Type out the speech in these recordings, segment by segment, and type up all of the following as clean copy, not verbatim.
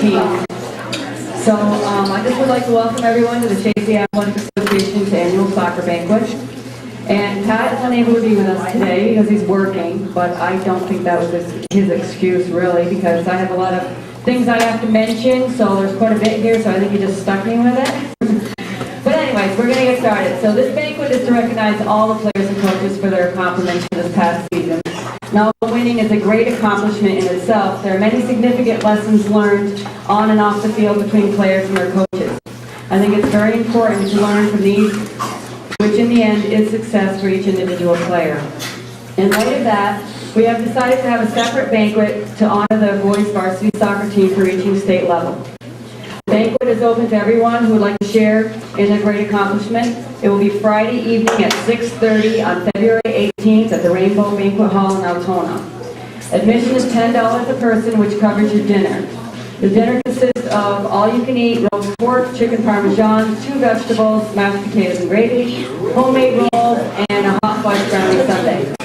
team. So I just would like to welcome everyone to the Chazy Athletic Association's annual soccer banquet. And Pat is unable to be with us today because he's working, but I don't think that was his excuse really, because I have a lot of things I have to mention, so there's quite a bit here, so I think he just stuck me with it. But anyways, we're going to get started. So this banquet is to recognize all the players and coaches for their accomplishments for this past season. Now, winning is a great accomplishment in itself. There are many significant lessons learned on and off the field between players and their coaches. I think it's very important to learn from these, which in the end is success for each individual player. In light of that, we have decided to have a separate banquet to honor the boys varsity soccer team for reaching state level. The banquet is open to everyone who would like to share in their great accomplishment. It will be Friday evening at 6:30 on February 18th at the Rainbow Banquet Hall in Altona. Admission is $10 a person, which covers your dinner. The dinner consists of all-you-can-eat roast pork, chicken parmesan, 2 vegetables, mashed potatoes and gravy, homemade rolls, and a hot fudge brownie sundae.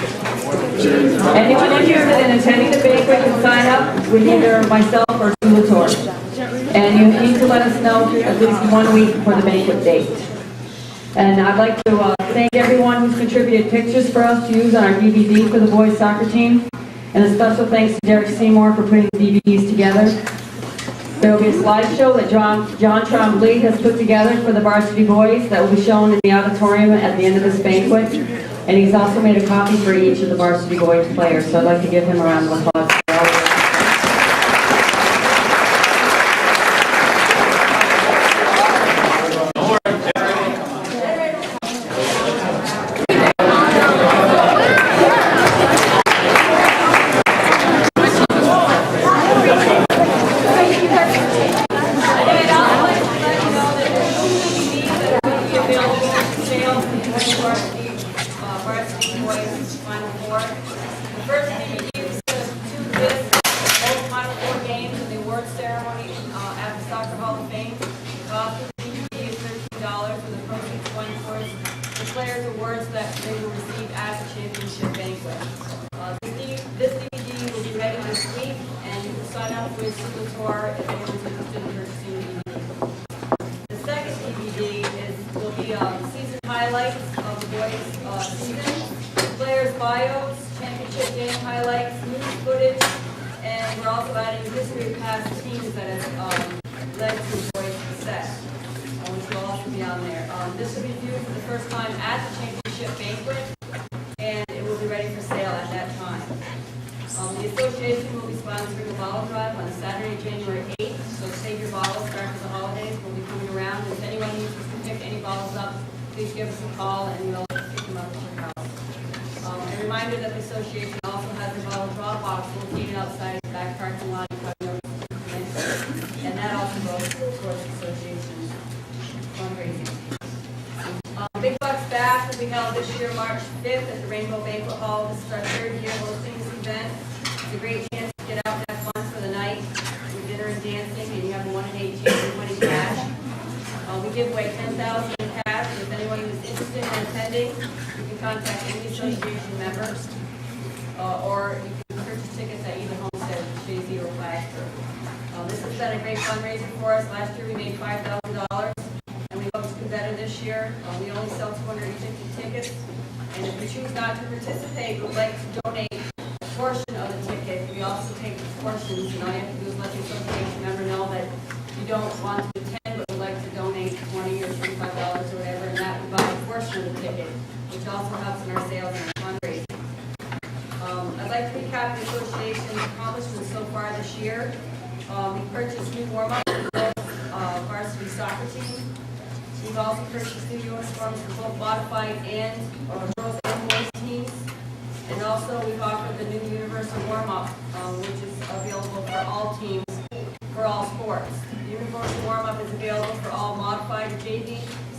Anyone interested in attending the banquet can sign up with either myself or Sue Latour. And you need to let us know at least 1 week before the banquet date. And I'd like to thank everyone who's contributed pictures for us to use on our DVD for the boys soccer team. And a special thanks to Derek Seymour for putting the DVDs together. There will be a slideshow that John Trombley has put together for the varsity boys that will be shown in the auditorium at the end of this banquet. And he's also made a copy for each of the varsity boys players, so I'd like to give him a round of applause.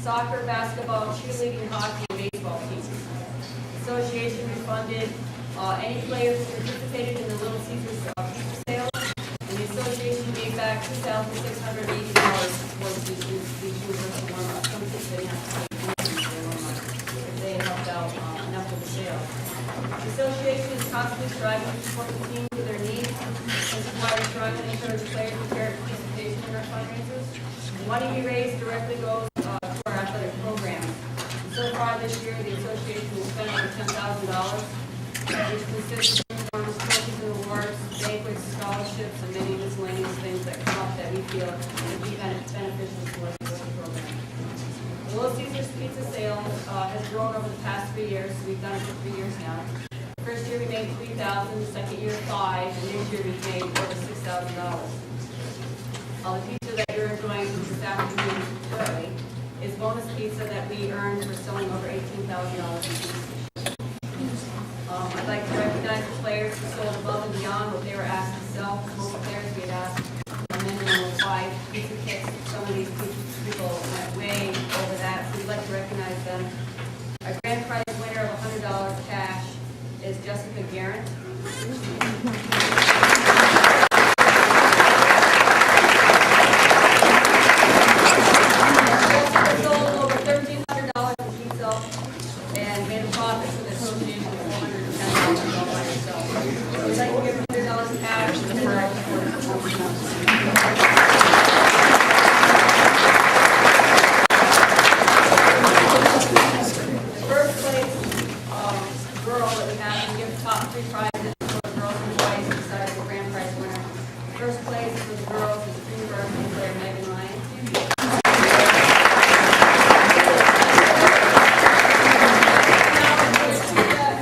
Soccer, basketball, cheerleading, hockey, and baseball teams. The association refunded any players who participated in the Little Caesars pizza sale, and the association gave back $2,680 towards these universal warm-ups. Some kids didn't have to pay anything for their warm-ups if they helped out enough with the sale. The association is constantly striving to support the team with their needs, and is providing strong and encourage players to participate our fundraisers. The money we raise directly goes to our athletic program. So far this year, the association has spent over $10,000, which consists of uniforms, trophies and awards, banquets, scholarships, and many miscellaneous things that come up that we feel would be beneficial to us as a program. The Little Caesars Pizza sales has grown over the past 3 years. We've done it for 3 years now. First year we made $3,000, the second year $5,000, and this year we made over $6,000. The pizza that you're enjoying this afternoon currently is bonus pizza that we earned for selling over $18,000 in pizza. I'd like to recognize the players who sold above and beyond what they were asked to sell. Most players we had asked a minimum of 5 pizza kits. Some of these people went way over that, so we'd like to recognize them. Our grand prize winner of $100 cash is Jessica Garrett. Jessica sold over $1,300 in pizza and made a profit for the association of $410 by herself. So we'd like to give her $100 cash for her first place girl that we have, we give top 3 prizes for the girls and boys besides the grand prize winner. First place for the girls is junior varsity player Megan Ryan.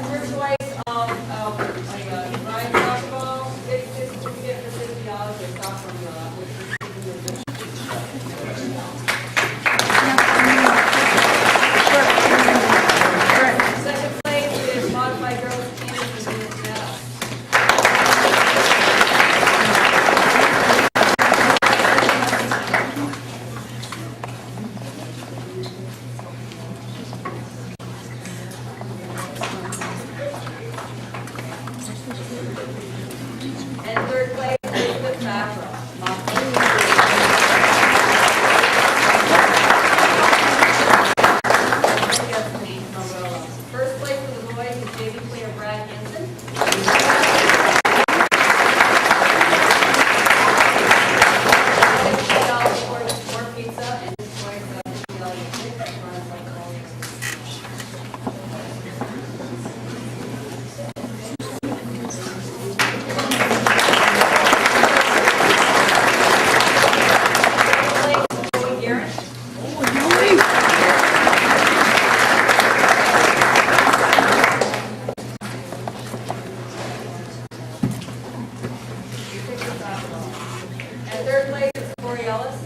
First choice Ryan softball, big certificate for $60 or softball, which is second place is modified girls tennis and men's medal. And third place is the Favreau. First place for the boys is JV player Brad Henson. $50 for pizza and this boy $50 runs like always. And third place is Corey Ellis.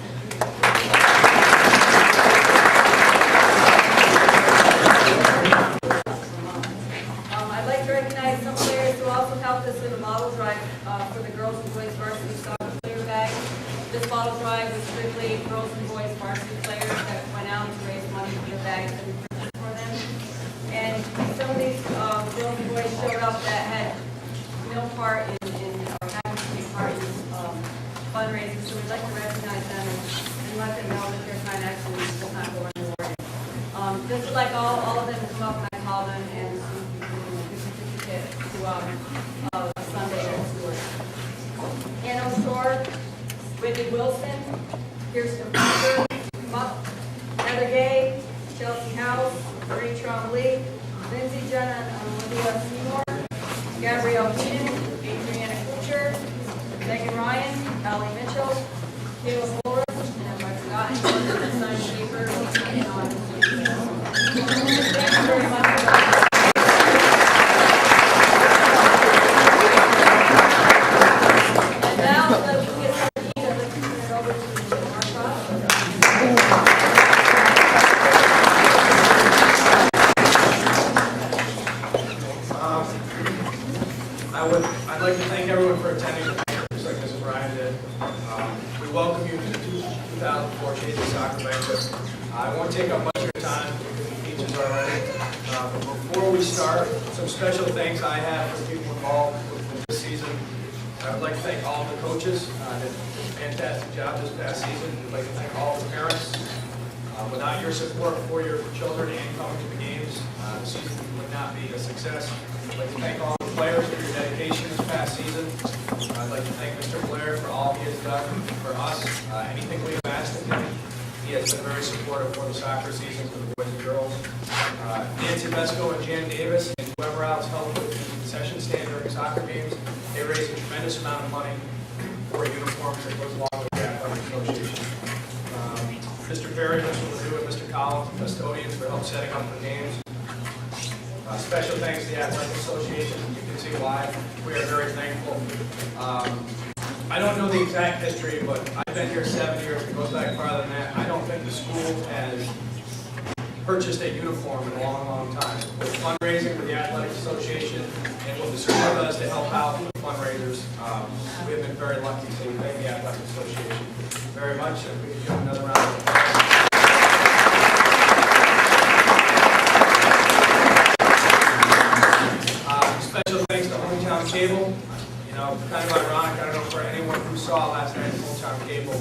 I'd like to recognize some players who also helped us in the model drive for the girls and boys varsity soccer player bag. This model drive was strictly girls and boys varsity players that went out to raise money for the bags that we purchased for them. And some of these girls and boys showed up that had no part in or having to take part in fundraising, so we'd like to recognize them and let them know that their kind actually will not go unrewarded. This is like all of them come up and I call them and see if we can give a certificate to a Sunday at Stewart. Anno Shore, Whitney Wilson, Kirsten Parker, Heather Gay, Chelsea House, Marie Trombley, Lindsay Jenna and Olivia Seymour, Gabrielle Keaton, Adriana Kucher, Megan Ryan, Allie Mitchell, Kayla Forrest, and I forgot to sign paper. Thank you very much. And now that we get started, I'd like to turn it over to I'd like to thank everyone for attending tonight, just like Mrs. Ryan did. We welcome you to the 2004 Chasing Soccer Banquet. I won't take up much of your time because the speeches are already. But before we start, some special thanks I have for people involved with this season. I would like to thank all the coaches that did a fantastic job this past season. I'd like to thank all the parents. Without your support for your children and coming to the games, the season would not be a success. I'd like to thank all the players for your dedication this past season. I'd like to thank Mr. Blair for all he has done for us. Anything the soccer season for the boys and girls. Nancy Vesco and Jan Davis and whoever else helped with the concession stand during soccer games, they raised a tremendous amount of money for uniforms that goes along with the Athletic Association. Mr. Perry, Mr. LeDoux, and Mr. Collins, the custodians, for help setting up the games. Special thanks to the Athletic Association. You can see why. We are very thankful. I don't know the exact history, but I've been here 7 years. It goes back farther than that. I don't think the school has purchased a uniform in a long, long time. With fundraising with the Athletic Association and what the school does to help out with fundraisers, we have been very lucky. So we thank the Athletic Association very much. And we can give another round of applause. Special thanks to Hometown Cable. You know, kind of ironic, I don't know for anyone who saw last night at Hometown Cable,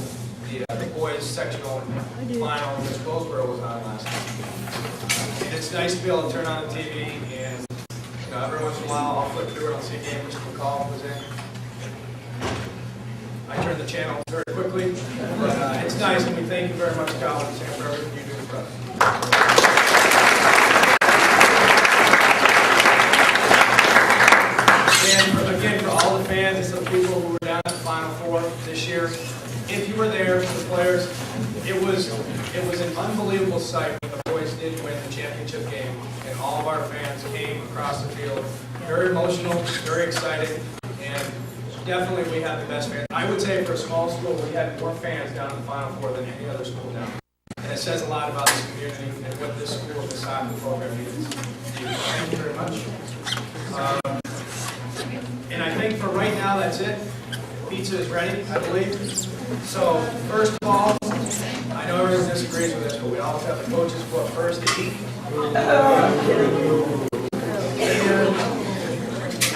the boys sectional final in Miss Goldsboro was on last night. And it's nice to be able to turn on the TV and, you know, every once in a while I'll flip through it, I'll see a game Mr. McCall was in. I turn the channel very quickly, but it's nice, and we thank you very much, Colin and Sam, for everything you do for us. And again, for all the fans and the people who were down at the Final Four this year, if you were there for the players, it was an unbelievable sight when the boys did win the championship game, and all of our fans came across the field. Very emotional, very excited, and definitely we had the best fans. I would say for a small school, we had more fans down in the Final Four than any other school down. And it says a lot about this community and what this school and this soccer program means. Thank you very much. And I think for right now, that's it. Pizza is ready, I believe. So, first of all, I know everyone disagrees with this, but we always have the coaches go up first to eat.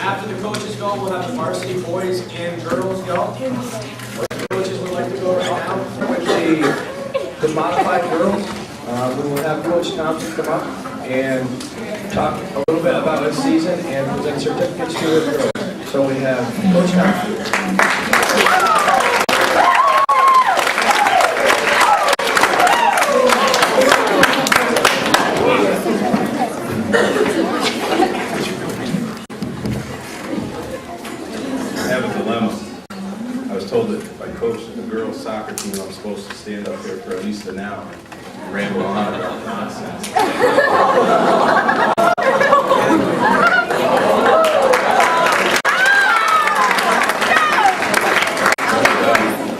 After the coaches go, we'll have the varsity boys and girls go. The coaches would like to go right now. With the modified girls, we will have Coach Thompson come up and talk a little bit about this season and present certificates to the girls. So we have Coach Thompson. I have a dilemma. I was told that if I coach the girls' soccer team, I'm supposed to stand up here for at least an hour and ramble on about nonsense.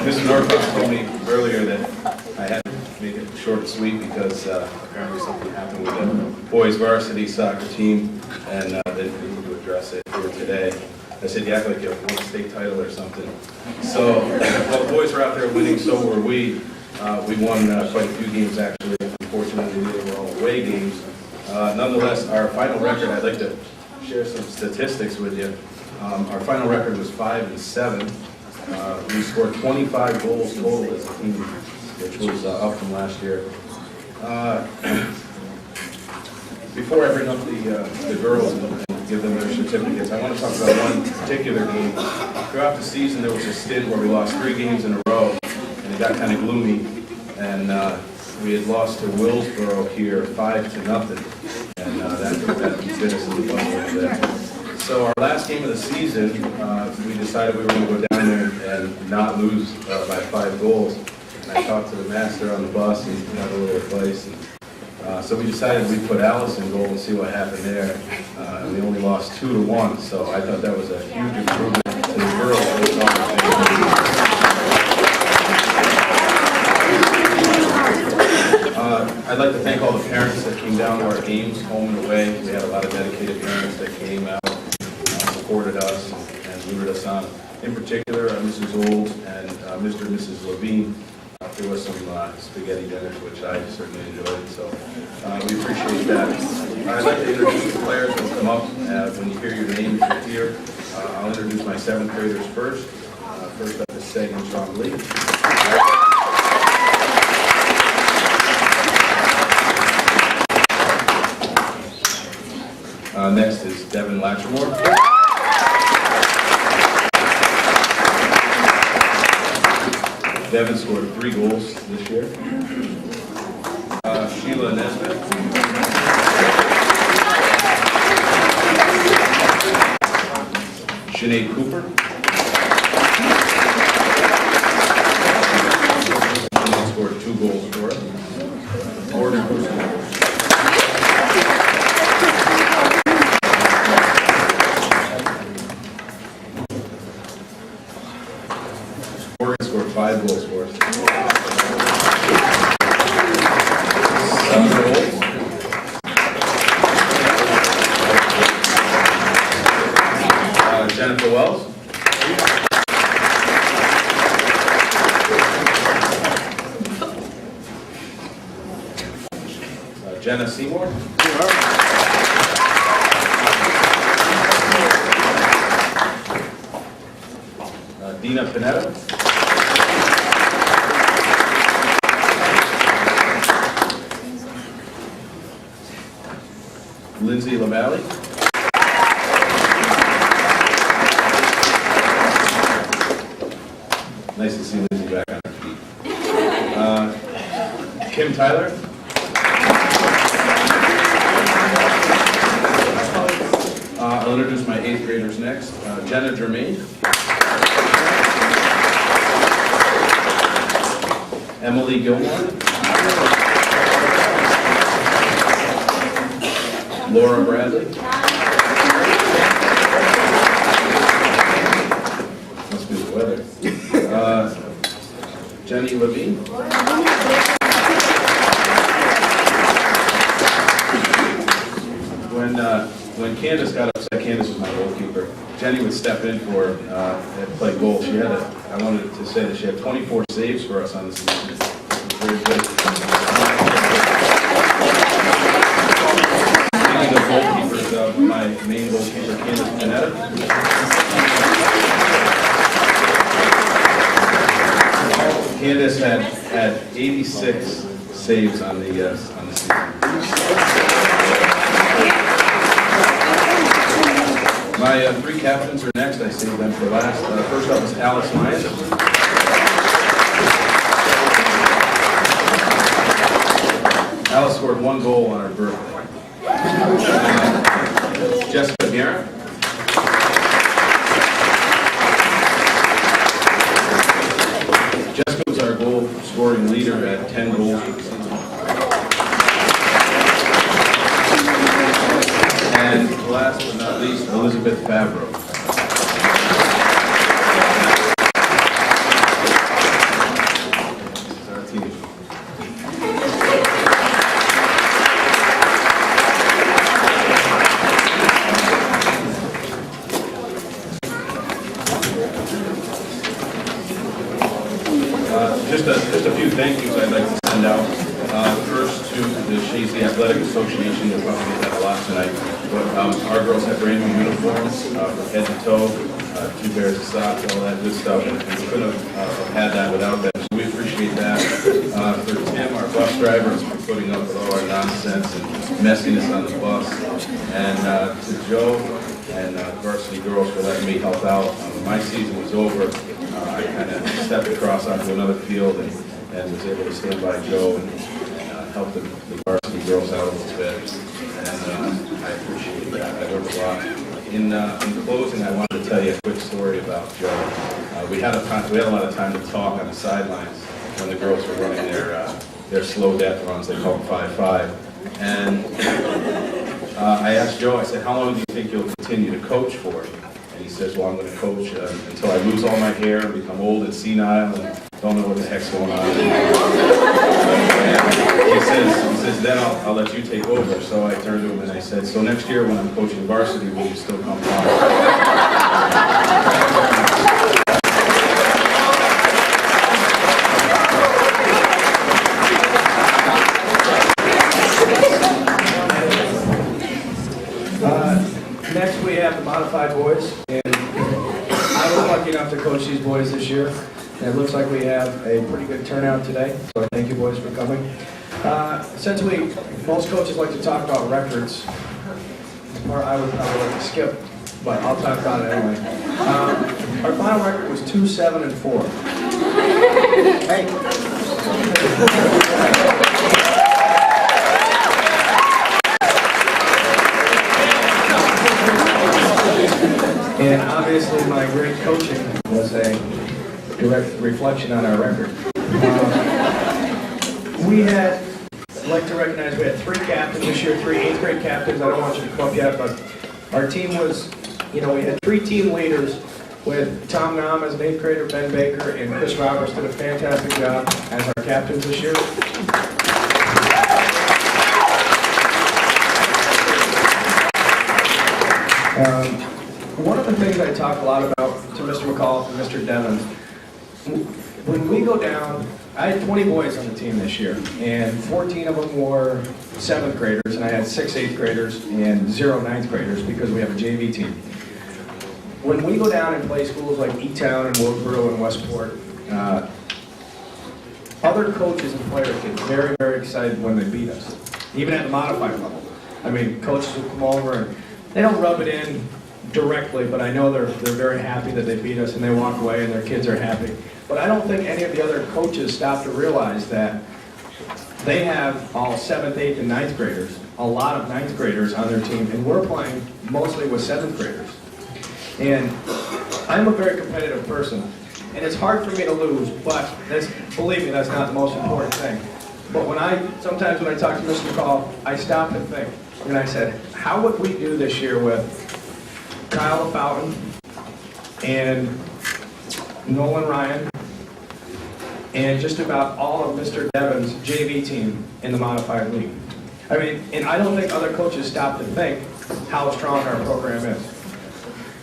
Mr. Norfolk told me earlier that I had to make it short and sweet because apparently something happened with the boys' varsity soccer team, and they need to address it here today. I said, you act like you have won a state title or something. So, while the boys were out there winning, so were we. We won quite a few games, actually. Unfortunately, they were all away games. Nonetheless, our final record, I'd like to share some statistics with you. Our final record was 5-7. We scored 25 goals total as a team, which was up from last year. Before I bring up the girls and give them their certificates, I want to talk about one particular game. Throughout the season, there was a stint where we lost 3 games in a row, and it got kind of gloomy. And we had lost to Willsboro here 5-0, and that bit us in the butt a little bit. So our last game of the season, we decided we were going to go down there and not lose by 5 goals. And I talked to the master on the bus and had a little advice. So we decided we'd put Alice in goal and see what happened there. And we only lost 2-1, so I thought that was a huge improvement to the girls. I'd like to thank all the parents that came down to our games, home and away. We had a lot of dedicated parents that came out, supported us, and lured us on. In particular, Mrs. Old and Mr. and Mrs. Levine threw us some spaghetti dinners, which I certainly enjoyed, so we appreciate that. I'd like to introduce the players who will come up when you hear your names here. I'll introduce my 7th graders first. First up is Sagan Sean Lee. Next is Devin Latchmore. Devin scored 3 goals this year. Kayla Nesbitt. Sinead Cooper. Sinead scored 2 goals for us. Gordon Houston. Morgan scored 5 goals for us. 7 goals. Jennifer Wells. Jenna Seymour. Dina Panetta. Lindsay LaValle. Nice to see Lindsay back on her feet. Kim Tyler. I'll introduce my 8th graders next. Jenna Germain. Emily Gilmore. Laura Bradley. Must be the weather. Jenny Levine. When Candace got upset, Candace was my goalkeeper. Jenny would step in for her and play goal. She had I wanted to say that she had 24 saves for us on the season. Very good. Speaking of goalkeepers, my main goalkeeper, Candace Panetta. Candace had 86 saves on the season. My 3 captains are next. I saved them for last. First up is Alice Lyons. Alice scored 1 goal on her birthday. Jessica Guerin. Jessica was our goal scoring leader at 10 goals for the season. And last but not least, Elizabeth Favreau. This is our team. Just a few thank yous I'd like to send out. First to the Shazy Athletic Association, they'll probably get that a lot tonight. But our girls have brand new uniforms from head to toe, 2 pairs of socks, all that good stuff, and we couldn't have had that without them. So we appreciate that. For Tim, our bus driver, for putting up with all our nonsense and messiness on the bus, and to Joe and varsity girls for letting me help out. When my season was over, I kind of stepped across onto another field and was able to stand by Joe and help the varsity girls out a little bit. And I appreciate that. I learned a lot. In closing, I wanted to tell you a quick story about Joe. We had a lot of time to talk on the sidelines when the girls were running their slow death runs. They call them 5-5. And I asked Joe, I said, how long do you think you'll continue to coach for? And he says, well, I'm going to coach until I lose all my hair and become old and senile and don't know what the heck's going on. And he says, then I'll let you take over. So I turned to him and I said, so next year when I'm coaching varsity, will you still come on? Next we have the modified boys, and I was lucky enough to coach these boys this year, and it looks like we have a pretty good turnout today, so thank you boys for coming. Since most coaches like to talk about records, or I would like to skip, but I'll talk about it anyway. Our final record was 2-7-4. Hey. And obviously, my great coaching was a direct reflection on our record. I'd like to recognize we had 3 captains this year, 3 8th grade captains. I don't want you to come up yet, but our team was, we had 3 team leaders with Tom Nam as an 8th grader, Ben Baker, and Chris Roberts did a fantastic job as our captains this year. One of the things I talk a lot about to Mr. McCall and Mr. Devins, when we go down, I had 20 boys on the team this year, and 14 of them were 7th graders, and I had 6 8th graders and 0 9th graders because we have a JV team. When we go down and play schools like E-Town and Wilkesboro and Westport, other coaches and players get very, very excited when they beat us, even at the modified level. I mean, coaches will come over and they don't rub it in directly, but I know they're very happy that they beat us and they walk away and their kids are happy. But I don't think any of the other coaches stop to realize that they have all 7th, 8th, and 9th graders, a lot of 9th graders on their team, and we're playing mostly with 7th graders. And I'm a very competitive person, and it's hard for me to lose, but believe me, that's not the most important thing. But sometimes when I talk to Mr. McCall, I stop and think, and I said, how would we do this year with Kyle Fountain and Nolan Ryan and just about all of Mr. Devon's JV team in the modified league? I mean, and I don't think other coaches stop to think how strong our program is.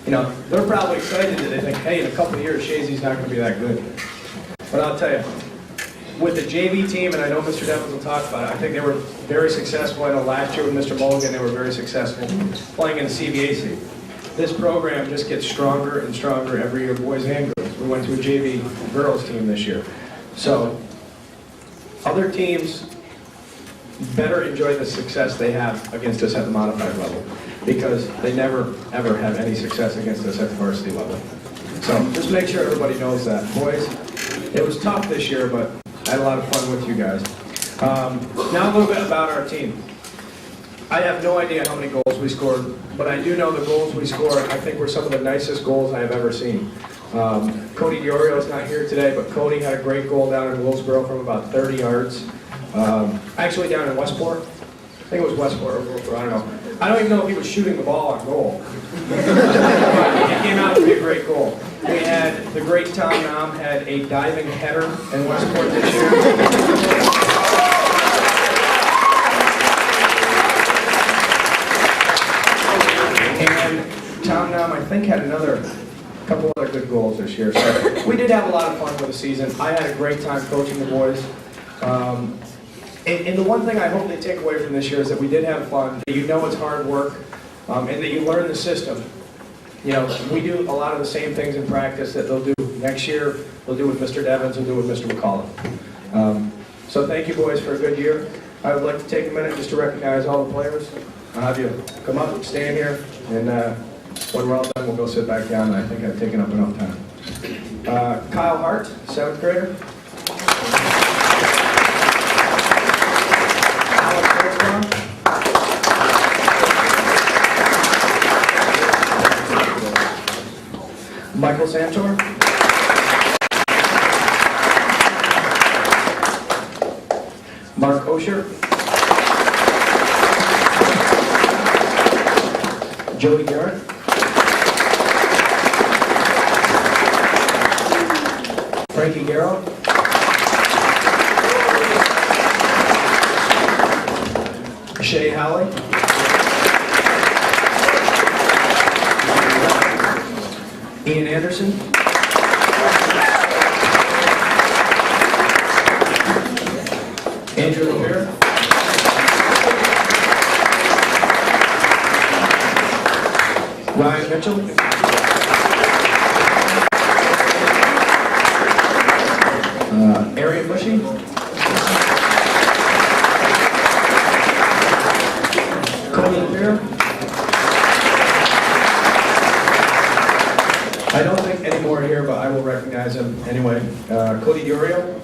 They're probably excited that they think, hey, in a couple of years, Shazy's not going to be that good. But I'll tell you, with the JV team, and I know Mr. Devins will talk about it, I think they were very successful. I know last year with Mr. Mulligan, they were very successful playing in the CBAC. This program just gets stronger and stronger every year, boys and girls. We went to a JV girls team this year. So other teams better enjoy the success they have against us at the modified level, because they never, ever have any success against us at the varsity level. So just make sure everybody knows that. Boys, it was tough this year, but I had a lot of fun with you guys. Now a little bit about our team. I have no idea how many goals we scored, but I do know the goals we scored, I think, were some of the nicest goals I have ever seen. Cody Diorio is not here today, but Cody had a great goal down in Wilkesboro from about 30 yards. Actually down in Westport. I think it was Westport or Wilkesboro, I don't know. I don't even know if he was shooting the ball on goal. But it came out to be a great goal. We had the great Tom Nam had a diving header in Westport this year. And Tom Nam, I think, had couple other good goals this year. So we did have a lot of fun with the season. I had a great time coaching the boys. And the one thing I hope they take away from this year is that we did have fun, that it's hard work, and that you learn the system. We do a lot of the same things in practice that they'll do next year, they'll do with Mr. Devins, they'll do with Mr. McCullough. So thank you, boys, for a good year. I would like to take a minute just to recognize all the players. I'll have you come up, stand here, and when we're all done, we'll go sit back down, and I think I've taken up enough time. Kyle Hart, 7th grader. Michael Santor. Mark Osher. Jody Garrett. Frankie Garrow. Shay Howley. Ian Anderson. Andrew LePere. Ryan Mitchell. Arian Bushy. Cody LePere. I don't think any more here, but I will recognize him anyway. Cody Diorio.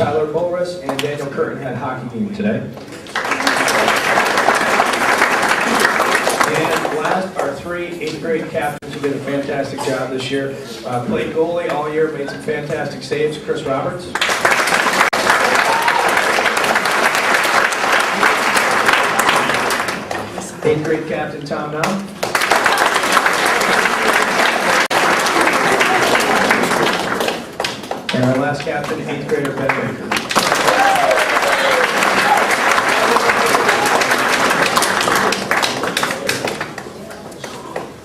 Tyler Bolris and Daniel Curtin had hockey game today. And last, our 3 8th grade captains who did a fantastic job this year. Played goalie all year, made some fantastic saves. Chris Roberts. 8th grade captain Tom Now. And our last captain, 8th grader Ben Baker.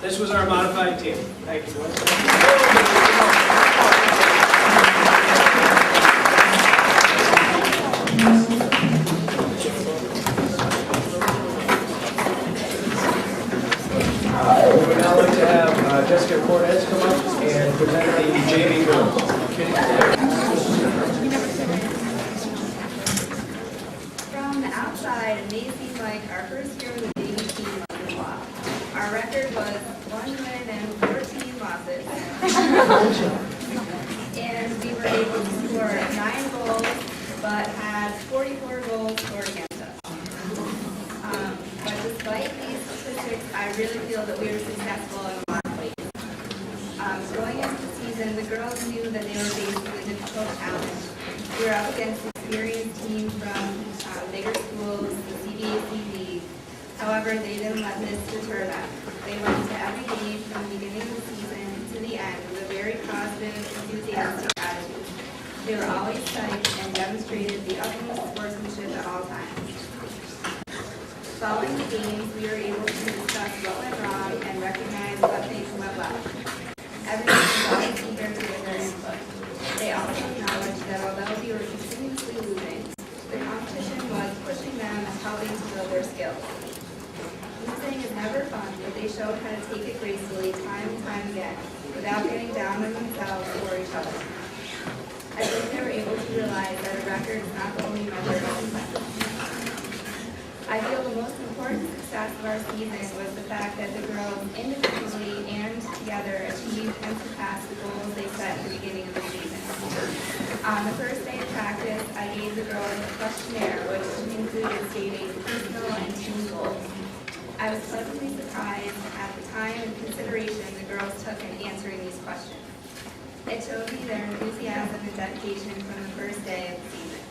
This was our modified team. Thank you, boys. We would now like to have Jessica Cortez come up and present the JV girls. From the outside, it may seem like our first year with the JV team was a lot. Our record was 1 win and 14 losses. And we were able to score 9 goals, but had 44 goals scored against us. But despite these statistics, I really feel that we were successful in a lot of ways. Going into the season, the girls knew that they were facing a difficult challenge. We were up against experienced teams from bigger schools, the CDAC league. However, they didn't let this deter them. They went to every game from the beginning of the season to the end with a very positive, enthusiastic attitude. They were always psyched and demonstrated the utmost sportsmanship at all times. Following the games, we were able to discuss what went wrong and recognize what things went well. Everyone was always eager to give their input. They also acknowledged that although we were continuously losing, the competition was pushing them and helping to build their skills. Losing is never fun, but they showed how to take it gracefully time and time again, without getting down on themselves or each other. I think they were able to realize that a record is not the only measure of success. I feel the most important success of our season was the fact that the girls individually and together achieved and surpassed the goals they set at the beginning of the season. On the first day of practice, I gave the girls a questionnaire which included stating personal and team goals. I was pleasantly surprised at the time and consideration the girls took in answering these questions. It showed me their enthusiasm and dedication from the first day of the season.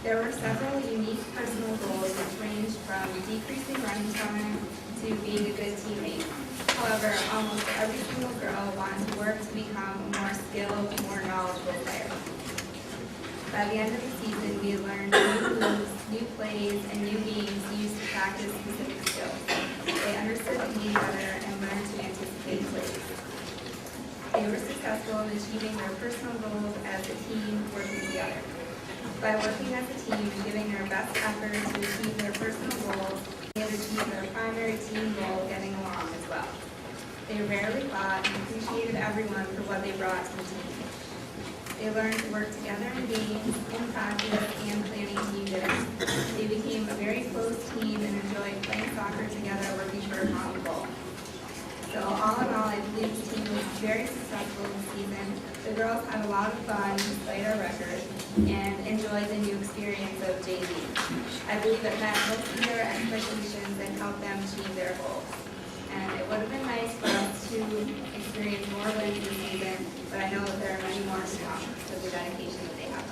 There were several unique personal goals which ranged from decreasing running time to being a good teammate. However, almost every single girl wanted to work to become a more skilled, more knowledgeable player. By the end of the season, we had learned new moves, new plays, and new games used to practice specific skills. They understood the game better and learned to anticipate plays. They were successful in achieving their personal goals as a team working together. By working as a team and giving their best effort to achieve their personal goals, they had achieved their primary team goal, getting along as well. They rarely fought and appreciated everyone for what they brought to the team. They learned to work together in games, in practice, and planning team dinners. They became a very close team and enjoyed playing soccer together, working for a common goal. So all in all, I believe the team was very successful this season. The girls had a lot of fun despite our record and enjoyed the new experience of JV. I believe it met most of their expectations and helped them achieve their goals. And it would have been nice for us to experience more wins this season, but I know that there are many more to come with the dedication that they have.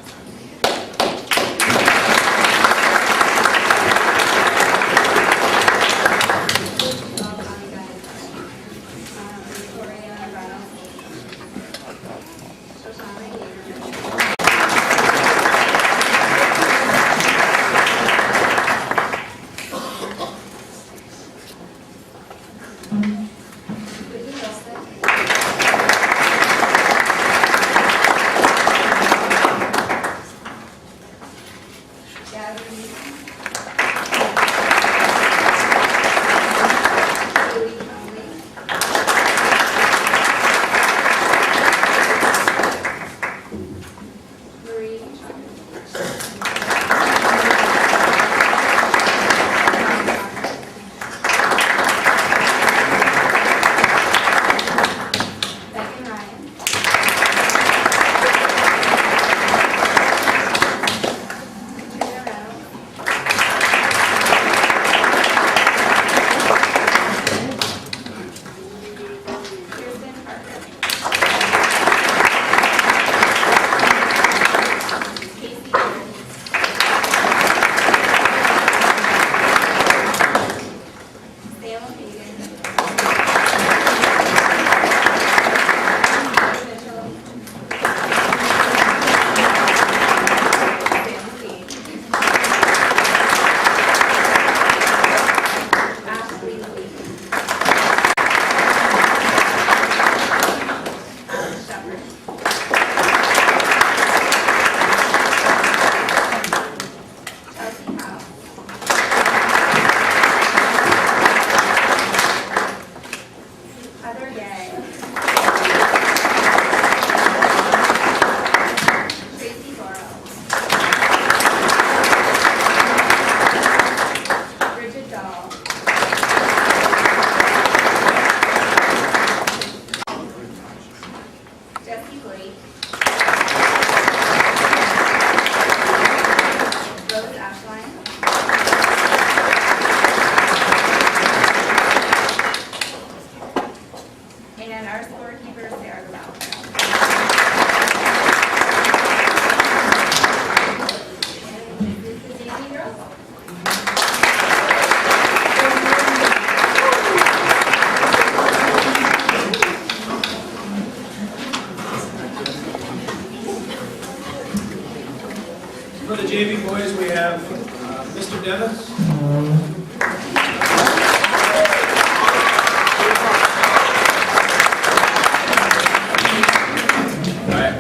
For the JV boys, we have Mr. Dennis.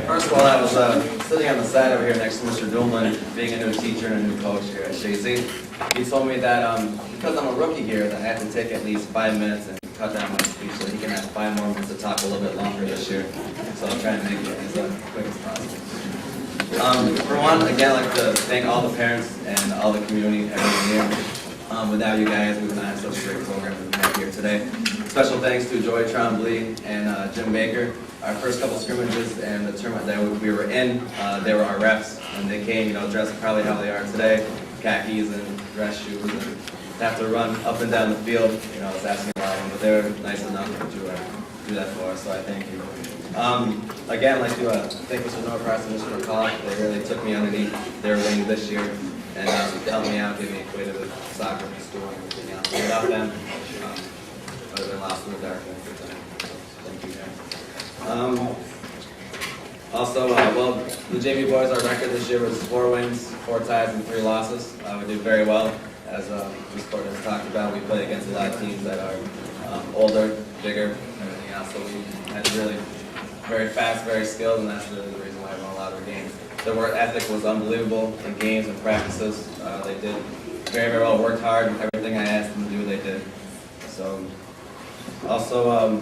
First of all, I was sitting on the side over here next to Mr. Doolman, being a new teacher and a new coach here at Shazy. He told me that because I'm a rookie here, that I have to take at least 5 minutes and cut down my speech so he can have 5 more minutes to talk a little bit longer this year. So I'll try and make it as quick as possible. For one, again, I'd like to thank all the parents and all the community every year. Without you guys, we would not have such a great program as we have here today. Special thanks to Joy Trombley and Jim Baker. Our first couple scrimmages and the tournament that we were in, they were our refs, and they came, dressed probably how they are today, khakis and dress shoes, and have to run up and down the field. I was asking a lot of them, but they were nice enough to do that for us, so I thank you. Again, I'd like to thank Mr. Norcross and Mr. McCall. They really took me underneath their wing this year and helped me out, gave me acquainted with soccer and school and everything else. Without them, I would have been lost in the dark most of the time. Thank you guys. Also, the JV boys, our record this year was 4 wins, 4 ties, and 3 losses. We did very well. As Ms. Court has talked about, we played against a lot of teams that are older, bigger, and everything else. So we had really very fast, very skilled, and that's really the reason why we won a lot of our games. Their work ethic was unbelievable in games and practices. They did very, very well, worked hard. Everything I asked them to do, they did. So, also,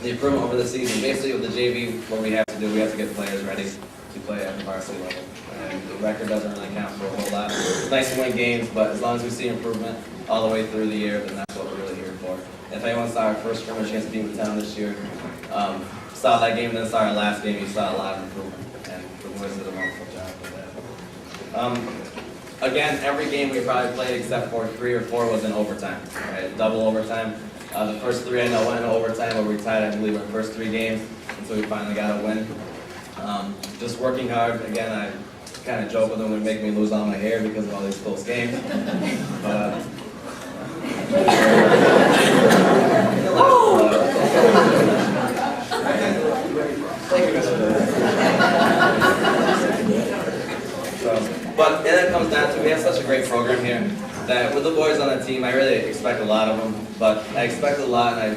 the improvement over the season, basically with the JV, what we have to do, we have to get players ready to play at the varsity level. And the record doesn't really count for a whole lot. It's nice to win games, but as long as we see improvement all the way through the year, then that's what we're really here for. If anyone saw our first scrimmage against Beavertown this year, saw that game and then saw our last game, you saw a lot of improvement. And the boys did a wonderful job with that. Again, every game we probably played except for 3 or 4 was in overtime, right? Double overtime. The first 3 I know went into overtime, where we tied, I believe, our first 3 games until we finally got a win. Just working hard. Again, I kind of joke with them, they make me lose all my hair because of all these close games. But, but then it comes down to, we have such a great program here that with the boys on the team, I really expect a lot of them, but I expected a lot and I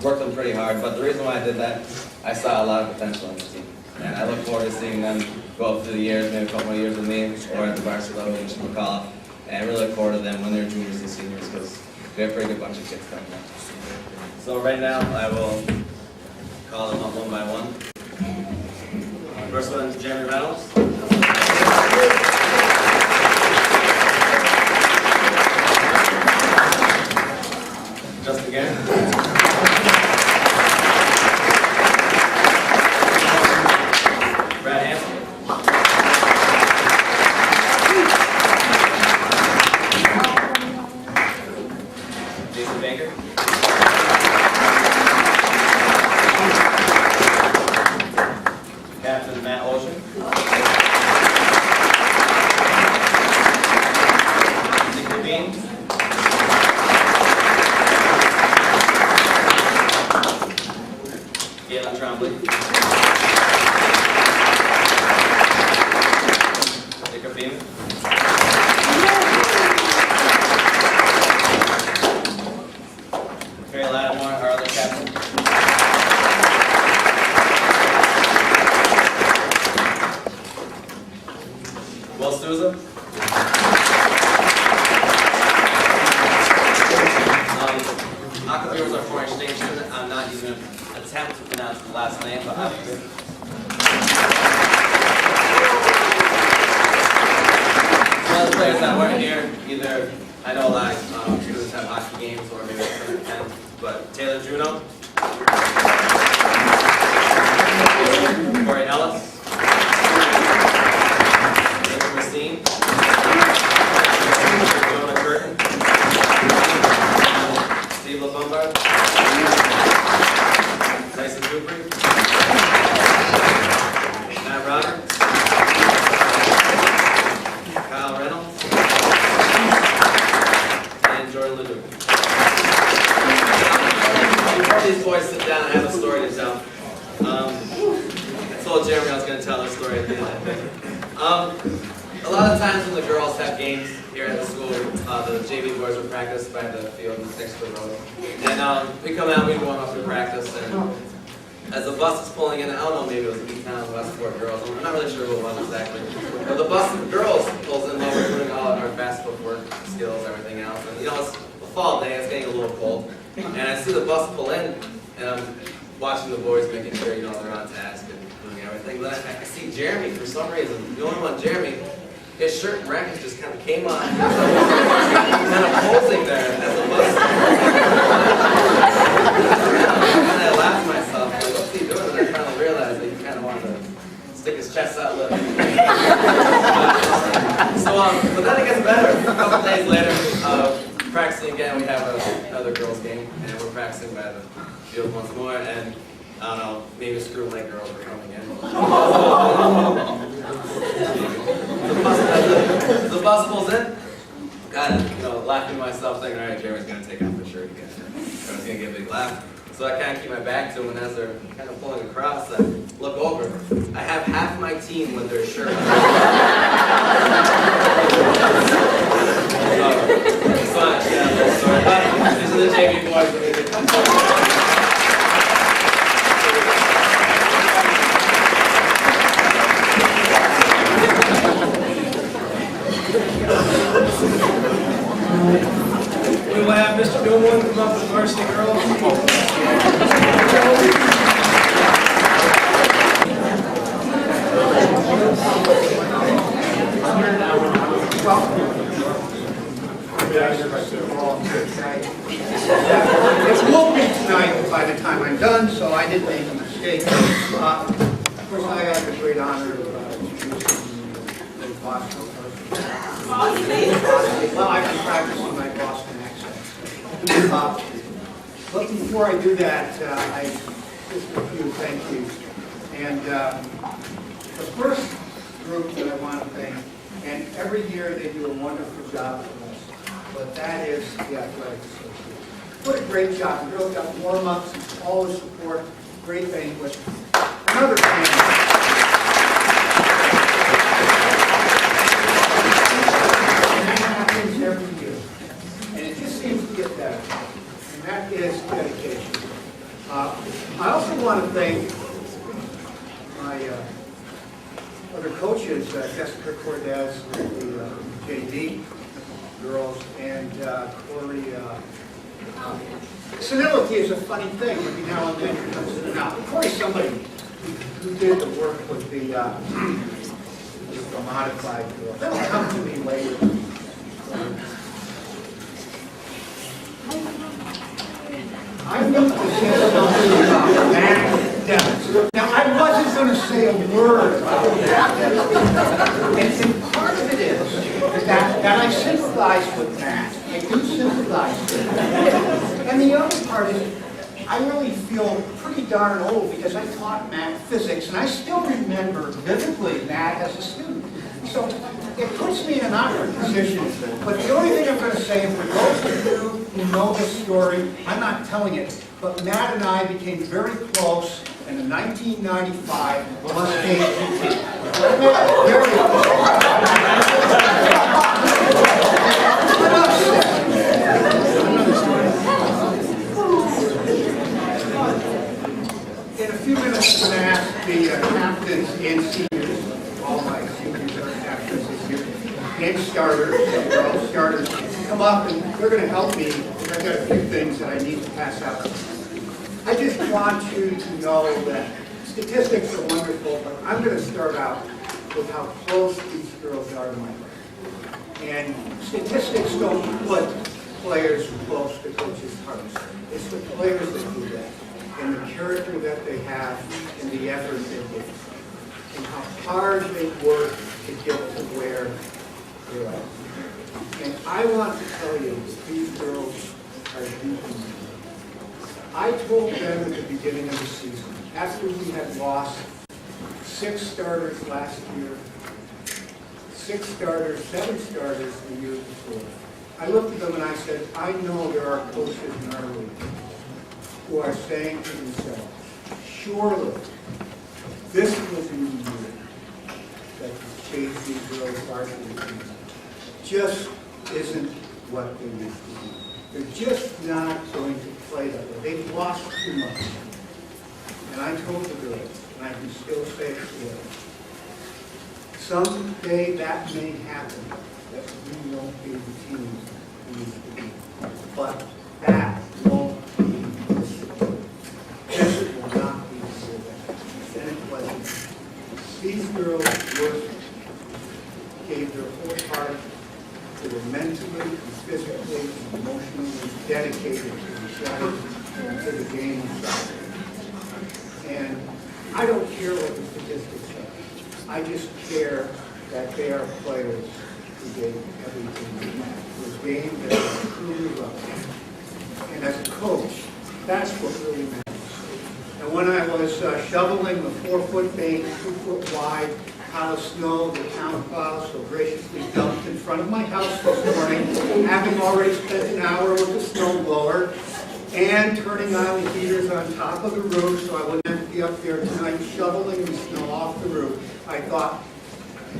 worked them pretty hard. But the reason why I did that, I saw a lot of potential in the team. And I look forward to seeing them go up through the years, maybe a couple more years with me, or at the varsity level, Mr. McCall. And I really look forward to them when they're juniors and seniors, because we have a pretty good bunch of kids coming up. So right now, I will call them up one by one. First one is Jeremy Reynolds. Just again. Brad Hanson. Jason Baker. Captain Matt Ocean. Nick Levine. Galen Trombley. Jacob Beeman. Carrie Lattimore, our other captain. Will Souza. Akavir was our foreign exchange student. I'm not even going to attempt to pronounce the last name, but Akavir. Some other players that weren't here, either, I know a lot of students have hockey games or maybe they attend, but Taylor Juno, Corey Ellis, Nathan Racine, Jonah Curtin, Steve LaBombard, Tyson Cooper, Matt Roberts, Kyle Reynolds, and Jordan Ledoux. Before these sometimes when the girls have games here at the school, the JV boys will practice by the field next to the road. And we come out, we warm up to practice, and as the bus is pulling in, I don't know, maybe it was E-Town, Westport girls, I'm not really sure who it was exactly. But the bus of girls pulls in while we're doing all of our fast footwork skills, everything else. And you know, it's a fall day, it's getting a little cold. And I see the bus pull in, and I'm watching the boys making sure, you know, they're on task and doing everything. But I see Jeremy, for some reason, the only one, Jeremy, his shirt and racket just kind of came on, kind of posing there as the bus. And I laughed to myself, like, what's he doing? And I finally realized that he kind of wanted to stick his chest out a little. But then it gets better. A couple days later, practicing again, we have another girls' game, and we're practicing by the field once more, and I don't know, maybe Screw Lake girls are coming in. The bus pulls in, got it, you know, laughing to myself, thinking, all right, Jeremy's going to take off his shirt again. Everyone's going to get a big laugh. So I kind of keep my back to him, and as they're kind of pulling across, I look over. I have half my team with their shirt on. It's fine, yeah, little story. But these are the JV boys. We will have Mr. Newman come up with varsity girls. It won't be tonight by the time I'm done, so I didn't make a mistake. Of course, I had the great honor of introducing the Boston person. Well, I've been practicing my Boston accent. But before I do that, I just a few thank yous. And the first group that I want to thank, and every year they do a wonderful job for us, but that is the Athletic Association. What a great job. The girls got warm-ups, all the support, great banquet. Another thing. Every year, and it just seems to get better, and that is dedication. I also want to thank my other coaches, Jessica Cordes, the JV girls, and Corey. Senility is a funny thing. Every now and then it comes in and out. Corey's somebody who did the work with the modified girl. That'll come to me later. I need to say something about Matt Devins. Now, I wasn't going to say a word about that. And part of it is that I sympathize with Matt. I do sympathize with him. And the other part is, I really feel pretty darn old because I taught Matt physics, and I still remember vividly Matt as a student. So it puts me in an awkward position. But the only thing I'm going to say, for those of you who know this story, I'm not telling it, but Matt and I became very close in the 1995 Mustang GT. Very In a few minutes, I'm going to ask the captains and seniors, all my seniors are captains this year, and starters, they're all starters, come up and they're going to help me. I've got a few things that I need to pass out. I just want you to know that statistics are wonderful, but I'm going to start out with how close these girls are to my heart. And statistics don't put players close to coaches' hearts. It's the players that do that, and the character that they have, and the effort they give, and how hard they work to get to where they're at. And I want to tell you, these girls are deep. I told them at the beginning of the season, after we had lost 6 starters last year, 6 starters, 7 starters the year before, I looked at them and I said, I know there are coaches in our league who are saying to themselves, surely this will be the year that the JV girls varsity team just isn't what they used to be. They're just not going to play that way. They've lost too much. And I told the girls, and I can still say it today, someday that may happen, that we won't be the team we used to be. But that won't be this year. Yes, it will not be this year. And it wasn't. These girls worked, gave their whole heart. They were mentally, and physically, and emotionally dedicated to the game of soccer. And I don't care what the statistics are. I just care that they are players who gave everything they had. It was a game that they truly loved. And as a coach, that's what really matters. And when I was shoveling the 4-foot bank, 2-foot wide, pile of snow, the town plow so graciously dumped in front of my house this morning, having already spent an hour with the snow blower, and turning on the heaters on top of the roof so I wouldn't have to be up there tonight shoveling the snow off the roof, I thought,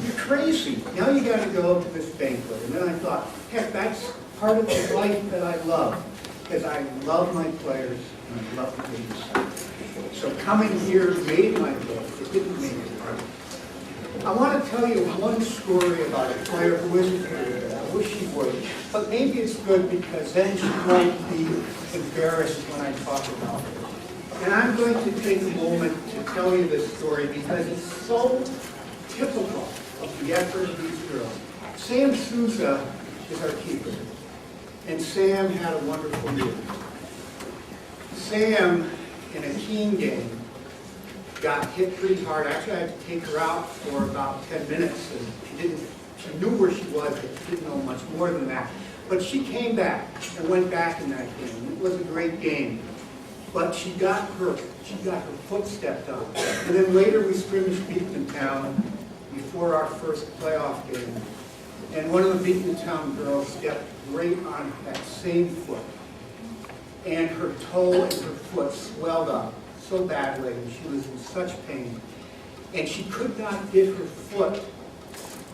you're crazy. Now you got to go to this banquet. And then I thought, heck, that's part of the life that I love, because I love my players and I love the game of soccer. So coming here made my day. It didn't make it hard. I want to tell you one story about a player who isn't here today. I wish he would. But maybe it's good because then she won't be embarrassed when I talk about it. And I'm going to take a moment to tell you this story because it's so typical of the effort of these girls. Sam Souza is our keeper. And Sam had a wonderful year. Sam, in a team game, got hit pretty hard. Actually, I had to take her out for about 10 minutes. And she knew where she was, but she didn't know much more than that. But she came back and went back in that game. It was a great game. But she got hurt. She got her foot stepped on. And then later we scrimmaged Beatontown before our first playoff game. And one of the Beatontown girls stepped right on that same foot. And her toe and her foot swelled up so badly, and she was in such pain. And she could not get her foot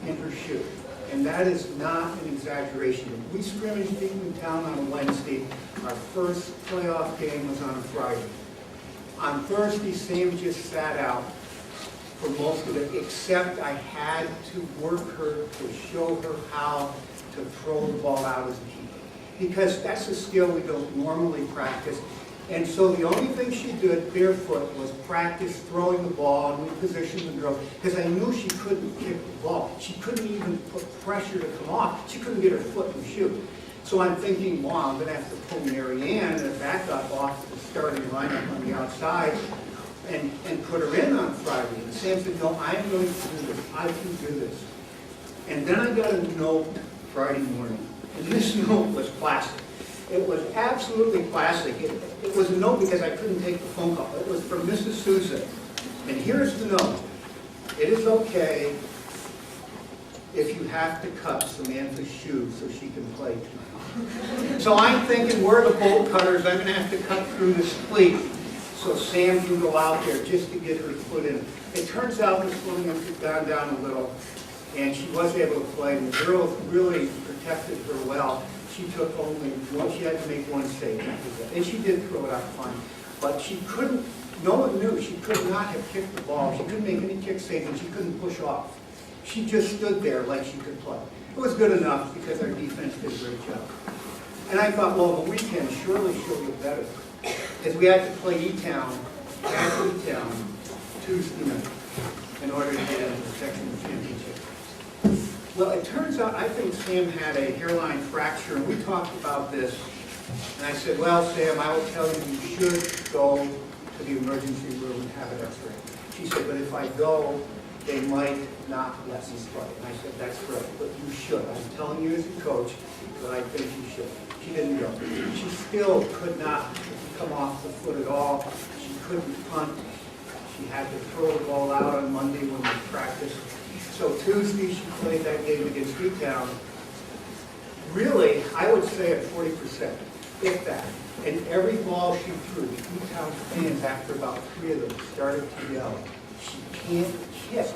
in her shoe. And that is not an exaggeration. We scrimmaged Beatontown on a Wednesday. Our first playoff game was on a Friday. On Thursday, Sam just sat out for most of it, except I had to work her to show her how to throw the ball out as a keeper. Because that's a skill we don't normally practice. And so the only thing she did barefoot was practice throwing the ball and reposition the girl, because I knew she couldn't kick the ball. She couldn't even put pressure to come off. She couldn't get her foot in the shoe. So I'm thinking, well, I'm going to have to pull Mary Ann and back up off the starting lineup on the outside and put her in on Friday. And Sam said, no, I'm going to do this. I can do this. And then I got a note Friday morning. And this note was classic. It was absolutely classic. It was a note because I couldn't take the phone call. It was from Mrs. Souza. And here's the note. It is okay if you have to cut Samantha's shoes so she can play tonight. So I'm thinking, where are the bolt cutters? I'm going to have to cut through this cleat so Sam can go out there just to get her foot in. It turns out the swimming had gone down a little, and she was able to play. And the girls really protected her well. She took only one, she had to make one save. And she did throw it out fine. But she couldn't, no one knew, she could not have kicked the ball. She couldn't make any kick saves, and she couldn't push off. She just stood there like she could play. It was good enough because our defense did a great job. And I thought, well, the weekend surely she'll get better. As we had to play E-Town, at E-Town, Tuesday night, in order to get into the sectional championship. Well, it turns out, I think Sam had a hairline fracture, and we talked about this. And I said, well, Sam, I will tell you, you should go to the emergency room and have an x-ray. She said, but if I go, they might not let me play. And I said, that's right, but you should. I'm telling you as a coach that I think you should. She didn't go. She still could not come off the foot at all. She couldn't punt. She had to throw the ball out on Monday when we practiced. So Tuesday, she played that game against E-Town. Really, I would say at 40%, if that. And every ball she threw, the E-Town fans, after about 3 of them, started to yell, she can't kick.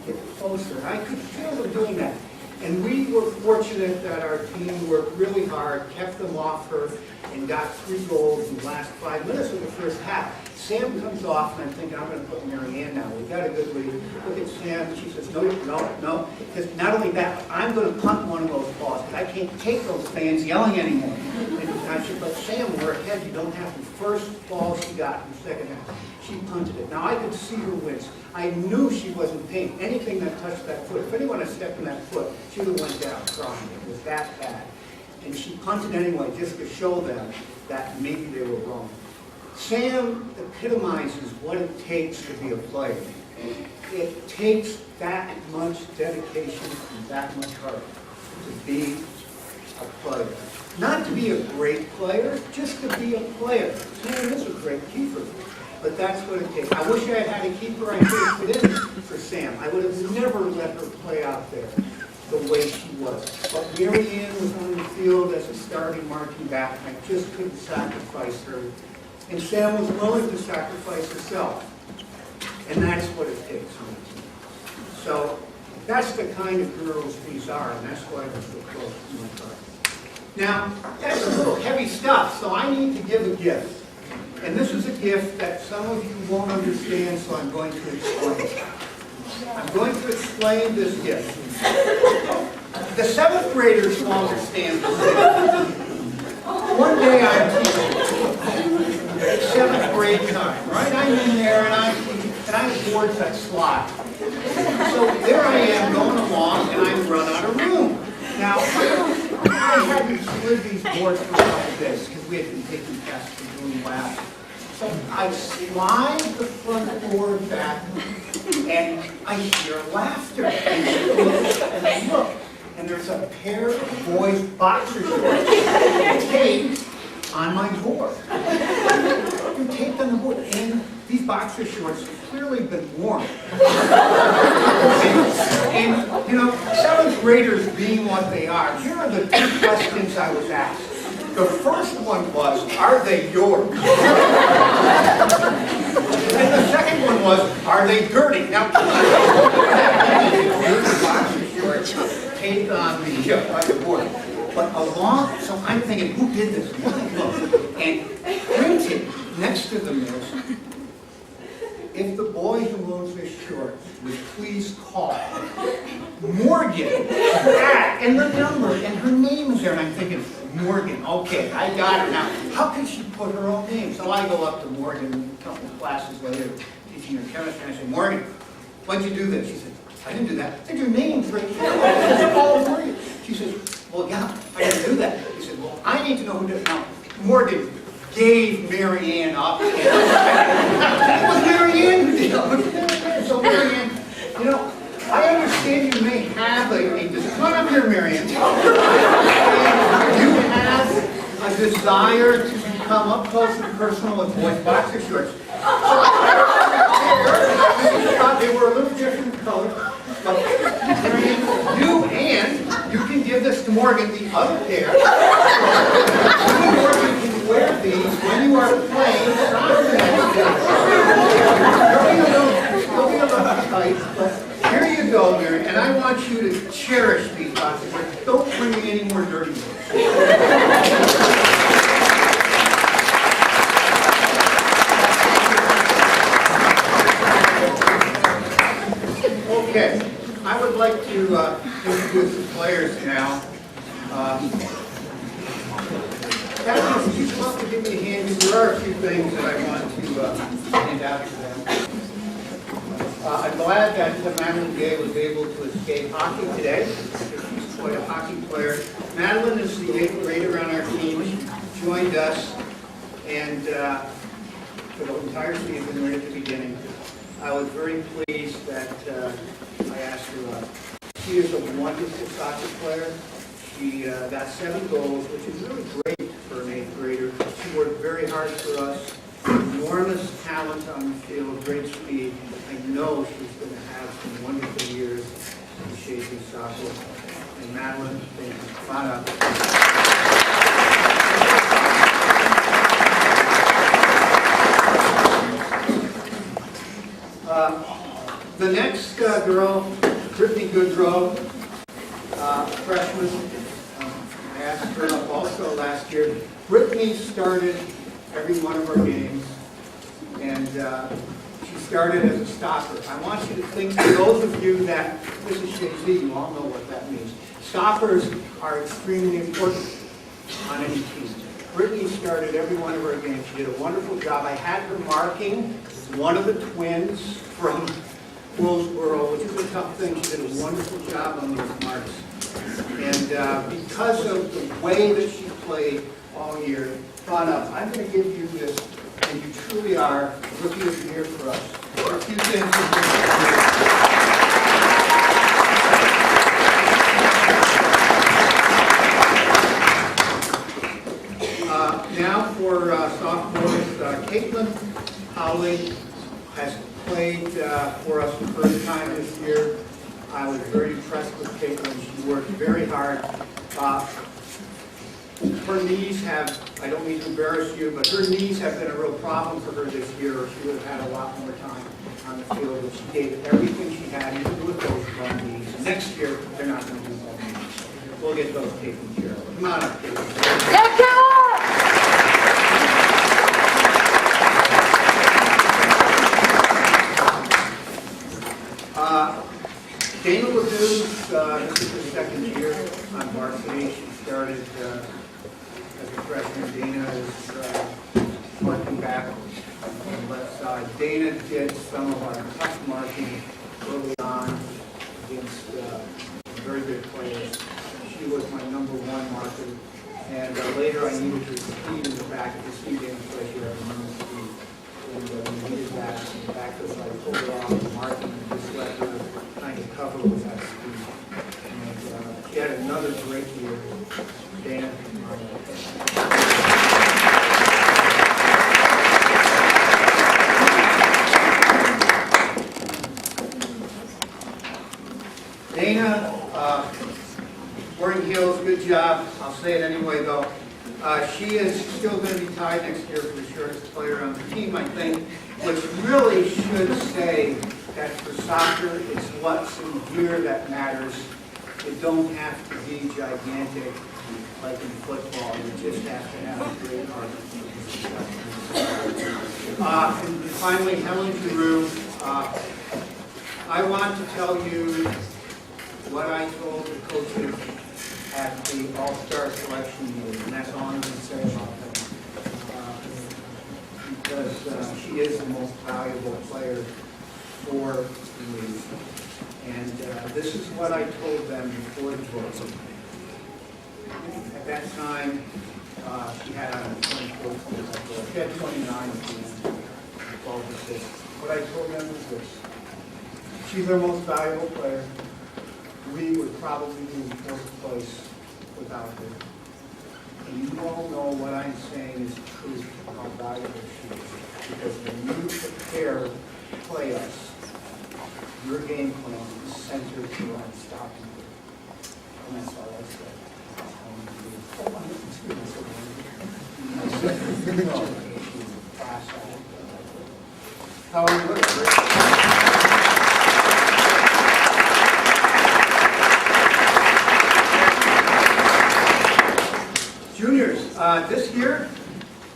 get closer. And I could feel them doing that. And we were fortunate that our team worked really hard, kept them off her, and got 3 goals in the last 5 minutes of the first half. Sam comes off, and I'm thinking, I'm going to put Mary Ann down. We got a good lead. Look at Sam. She says, no. Because not only that, I'm going to punt one of those balls. Because I can't take those fans yelling anymore. And I said, but Sam, we're ahead. You don't have the first ball she got in the second half. She punted it. Now, I could see her wince. I knew she wasn't paying anything that touched that foot. If anyone had stepped in that foot, she would have went down crying. It was that bad. And she punted anyway, just to show them that maybe they were wrong. Sam epitomizes what it takes to be a player. It takes that much dedication and that much heart to be a player. Not to be a great player, just to be a player. Sam is a great keeper, but that's what it takes. I wish I had had a keeper I could have put in for Sam. I would have never let her play out there the way she was. But Mary Ann was on the field as a starting marking back, and I just couldn't sacrifice her. And Sam was willing to sacrifice herself. And that's what it takes. So that's the kind of girls these are, and that's why they're so close to my heart. Now, that's a little heavy stuff, so I need to give a gift. And this is a gift that some of you won't understand, so I'm going to explain. I'm going to explain this gift. The 7th graders will understand this. One day I'm teaching 7th grade time, right? I'm in there and I'm bored that slot. So there I am going along and I run out of room. Now, I hadn't slid these boards for a couple days because we had been taking tests and doing labs. So I slide the front board back and I hear laughter. And I look, and there's a pair of boys' boxer shorts taped on my board. They're taped on the board, and these boxer shorts have clearly been worn. And you know, 7th graders being what they are, here are the 2 questions I was asked. The first one was, are they yours? And the second one was, are they dirty? Now, dirty boxer shorts taped on the board. But along, so I'm thinking, who did this? And printed next to them is, if the boy who owns this short would please call Morgan, and the number, and her name is there, and I'm thinking, Morgan, okay, I got her now. How can she put her own name? So I go up to Morgan a couple of classes later, teaching her chemistry, and I say, Morgan, why'd you do this? She said, I didn't do that. I said, your name's right here. It's all Morgan. She says, well, yeah, I didn't do that. He said, well, I need to know who did it. Now, Morgan gave Mary Ann up. It was Mary Ann who did it. So Mary Ann, you know, I understand you may have come on up here, Mary Ann. You have a desire to become up close and personal with boys' boxer shorts. They were a little different color. But Mary Ann, you can give this to Morgan, the other pair. Morgan can wear these when you are playing soccer. They'll be a little tight, but here you go, Mary. And I want you to cherish these boxes. Don't bring me any more dirty ones. Okay, I would like to introduce the players now. Captain, if you'd love to give me a hand, there are a few things that I want to hand out to them. I'm glad that Madeline Gay was able to escape hockey today. She's quite a hockey player. Madeline is the 8th grader on our team. She joined us, and for the entire season, right at the beginning. I was very pleased that I asked her out. She is a wonderful soccer player. She got 7 goals, which is really great for an 8th grader. She worked very hard for us. Enormous talent on the field, great speed. I know she's going to have some wonderful years in shaping soccer. And Madeline, thank you. Come on up. The next girl, Brittany Goodrow, freshman, I asked her up also last year. Brittany started every one of our games, and she started as a stopper. I want you to think, for those of you that, this is Shea, you all know what that means. Stoppers are extremely important on any team. Brittany started every one of our games. She did a wonderful job. I had her marking one of the twins from Willsboro, which is a tough thing. She did a wonderful job on those marks. And because of the way that she played all year, Ron, I'm going to give you this, and you truly are Rookie of the Year for us. There are a few things. Now for sophomores, Caitlin Howley has played for us the first time this year. I was very impressed with Caitlin. She worked very hard. Her knees have, I don't mean to embarrass you, but her knees have been a real problem for her this year, or she would have had a lot more time on the field. But she gave everything she had, even with those long knees. Next year, they're not going to do that. We'll get those taken care of. Come on up, Caitlin. Dana Ledoux, this is her second year on varsity. She started as a freshman. Dana is marking back on the left side. Dana did some of our tough marking early on against very good players. She was my number one marker. And later I needed her speed in the back of the speed game pressure at the speed. And we needed that in the back because I pulled her off the marking and just let her kind of cover with that speed. And she had another great year. Dan. Dana, wearing heels, good job. I'll say it anyway though. She is still going to be tied next year for the shortest player on the team, I think, which really should say that for soccer, it's what's in here that matters. It don't have to be gigantic like in football. You just have to have a great heart. And finally, Helen Giroux. I want to tell you what I told the coaches at the All-Star selection meeting, and that's all I'm going to say about that. Because she is the most valuable player for the league. And this is what I told them before the vote. At that time, she had 24 points. She had 29 at the end, 12 assists. What I told them was this. She's our most valuable player. We would probably be in fourth place without her. And you all know what I'm saying is true, how valuable she is. Because when you prepare to play us, your game plan is centered around stopping her. And that's all I said. How are you looking? Juniors, this year,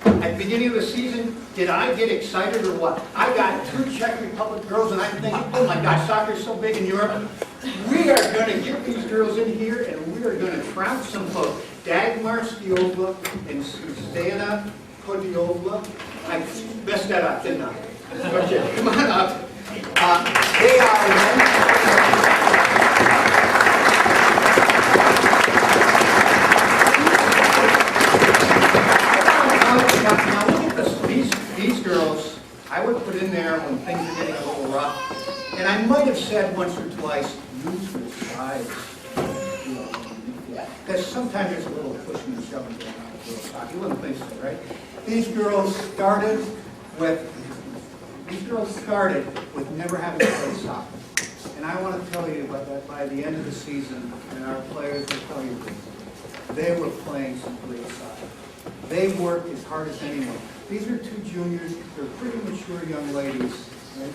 at the beginning of the season, did I get excited or what? I got 2 Czech Republic girls and I'm thinking, oh my gosh, soccer's so big in Europe. We are going to get these girls in here and we are going to trounce some folks. Dagmar Stiova and Susanna Kodiova. I messed that up, didn't I? Okay, come on up. They are now look at this. These girls, I would put in there when things are getting a little rough. And I might have said once or twice, use your size. Because sometimes there's a little pushing and shoving going on with girls soccer. You wouldn't think so, right? These girls started with never having played soccer. And I want to tell you that by the end of the season, and our players will tell you this, they were playing some great soccer. They worked as hard as anyone. These are 2 juniors. They're pretty mature young ladies. Right?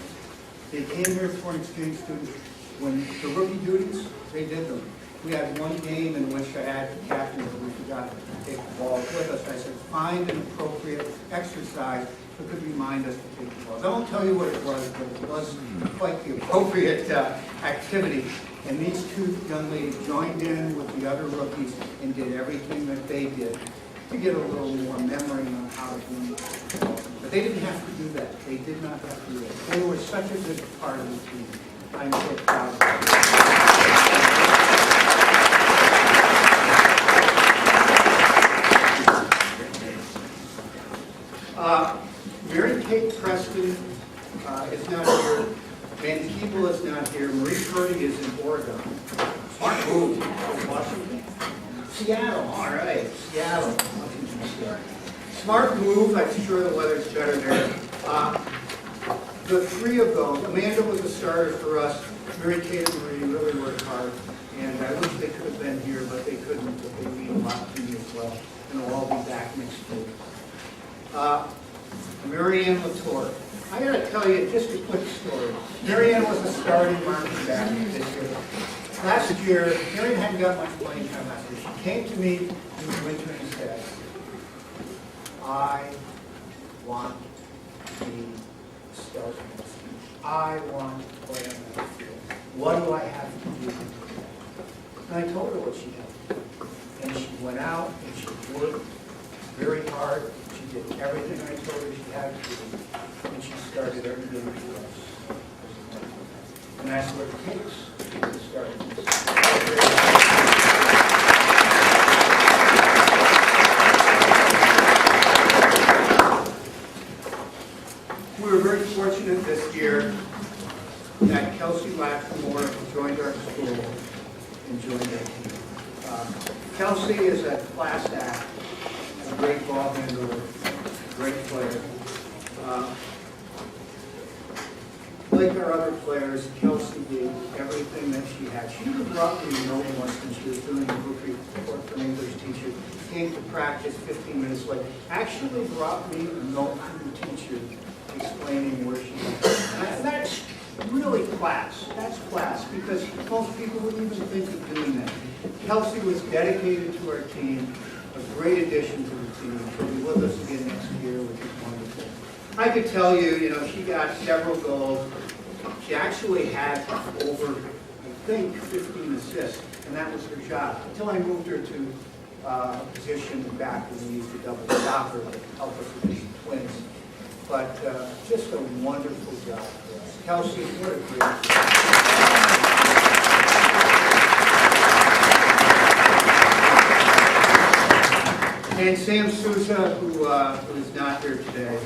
They came here as foreign exchange students. When the rookie duties, they did them. We had one game in which I had the captain, we forgot to take the ball with us. I said, find an appropriate exercise that could remind us to take the balls. I won't tell you what it was, but it was quite the appropriate activity. And these two young ladies joined in with the other rookies and did everything that they did to get a little more memory on how to do it. But they didn't have to do that. They did not have to do that. They were such a good part of the team. I'm so proud of them. Mary Kate Preston is not here. Van Keeble is not here. Marie Purdy is in Oregon. Smart move. Washington. Seattle. All right. Seattle. Smart move. I'm sure the weather's better there. The three of them, Amanda was a starter for us. Mary Kate and Marie really worked hard. And I wish they could have been here, but they couldn't. But they mean a lot to me as well. And they'll all be back next week. Marianne Latour. I got to tell you just a quick story. Marianne was a starting marking back this year. Last year, Marianne hadn't got much playing time last year. She came to me in the winter and said, I want to be a starter. I want to play on that field. What do I have to do? And I told her what she had to do. And she went out and she worked very hard. She did everything I told her she had to do. And she started every game for us. And that's what it takes to start. We were very fortunate this year that Kelsey Lattimore joined our school and joined our team. Kelsey is a class act, a great ball handler, great player. Like our other players, Kelsey did everything that she had. She even brought me a note once when she was doing a group report for an English teacher. Came to practice 15 minutes late. Actually brought me a note from the teacher explaining where she was. And that's really class. That's class because most people wouldn't even think of doing that. Kelsey was dedicated to our team, a great addition to the team. She'll be with us again next year, which is wonderful. I could tell you, she got several goals. She actually had over, I think, 15 assists, and that was her job, until I moved her to a position back when we used to double stopper to help us with the twins. But just a wonderful job for us. Kelsey, what a great. And Sam Souza, who is not here today.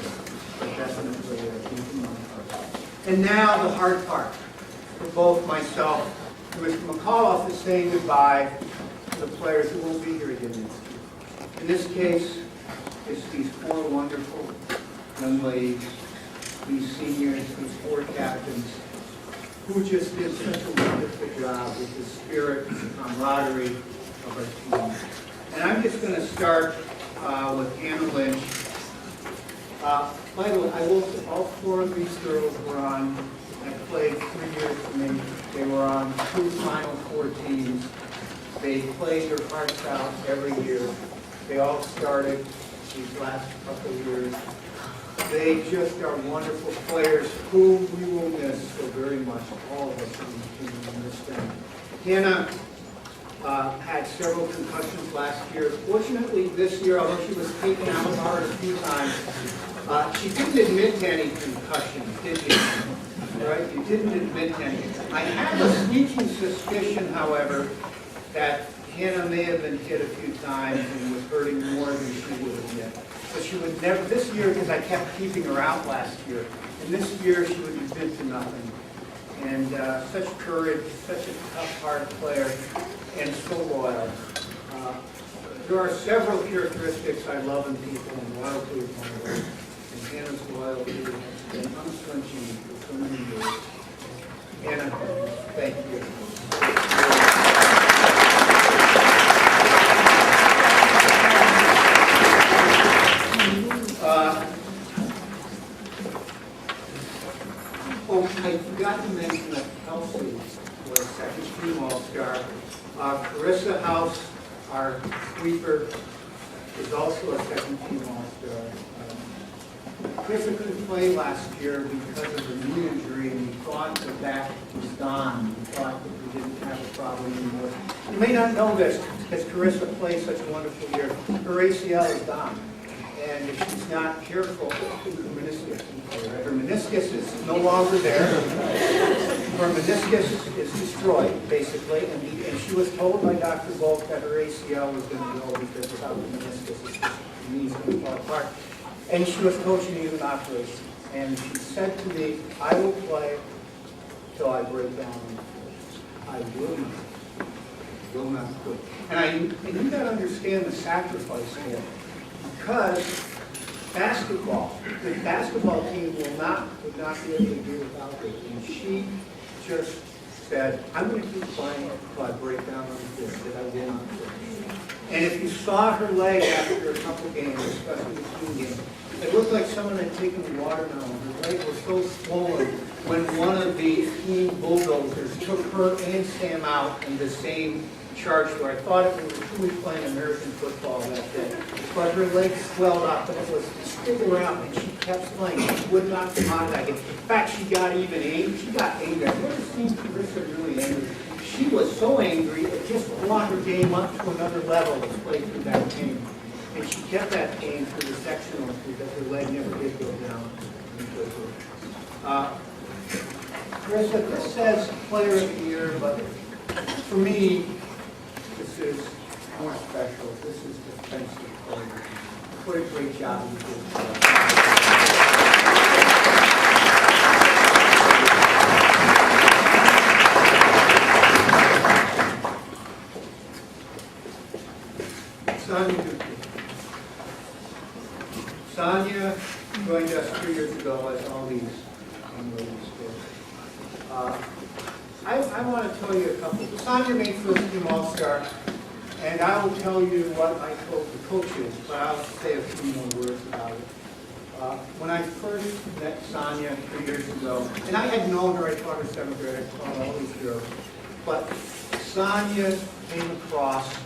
Definitely keeping my heart. And now the hard part for both myself and Mr. McAuliffe is saying goodbye to the players who won't be here again next year. In this case, it's these four wonderful young ladies, these seniors, these four captains, who just did such a wonderful job with the spirit and camaraderie of our team. And I'm just going to start with Hannah Lynch. By the way, all four of these girls were on, and played 3 years for me. They were on 2 Final Four teams. They played their hearts out every year. They all started these last couple of years. They just are wonderful players who we will miss so very much, all of us on the team will miss them. Hannah had several concussions last year. Fortunately, this year, although she was taken out hard a few times, she didn't admit to any concussions, did you? Right? You didn't admit to any. I have a sneaking suspicion, however, that Hannah may have been hit a few times and was hurting more than she would admit. But she would never, this year, because I kept keeping her out last year, and this year she would admit to nothing. And such courage, such a tough-hearted player, and so loyal. There are several characteristics I love in people, and loyalty is one of them. And Hannah's loyalty has been unflinching for so many years. Hannah, thank you. I forgot our sweeper, is also a second-team All-Star. Krista couldn't play last year because of her knee injury, and we thought that was gone. We thought that we didn't have a problem anymore. You may not know this, because Carissa played such a wonderful year. Her ACL is gone, and if she's not careful, her meniscus is no longer there. Her meniscus is destroyed, basically, and she was told by Dr. Volk that her ACL was going to go because without the meniscus, the knee's going to fall apart. And she was told she needed an operation. And she said to me, I will play till I break down. I will not quit. And you got to understand the sacrifice there. Because basketball, the basketball team would not be able to do without her. And she just said, I'm going to keep playing until I break down on the field, that I will not quit. And if you saw her leg after a couple games, especially the team game, it looked like someone had taken the watermelon. Her leg was so swollen when one of the team bulldozers took her and Sam out in the same charge where I thought it was truly playing American football that day. But her leg swelled up and it was still around and she kept playing. She would not come out of that game. In fact, she got even angry. She got angry. I've never seen Carissa really angry. She was so angry it just brought her game up to another level to play through that game. And she kept that game through the sectionals because her leg never did go down. Carissa, this says Player of the Year, but for me, this is more special. This is Defensive Player. What a great job you did. Sonia joined us 2 years ago, as all these young ladies did. I want to tell you a couple. Sonia made first team All-Star, and I will tell you what I told the coaches, but I'll say a few more words about it. When I first met Sonia 3 years ago, and I had known her, I taught her 7th grade, I taught all these girls, but Sonia came across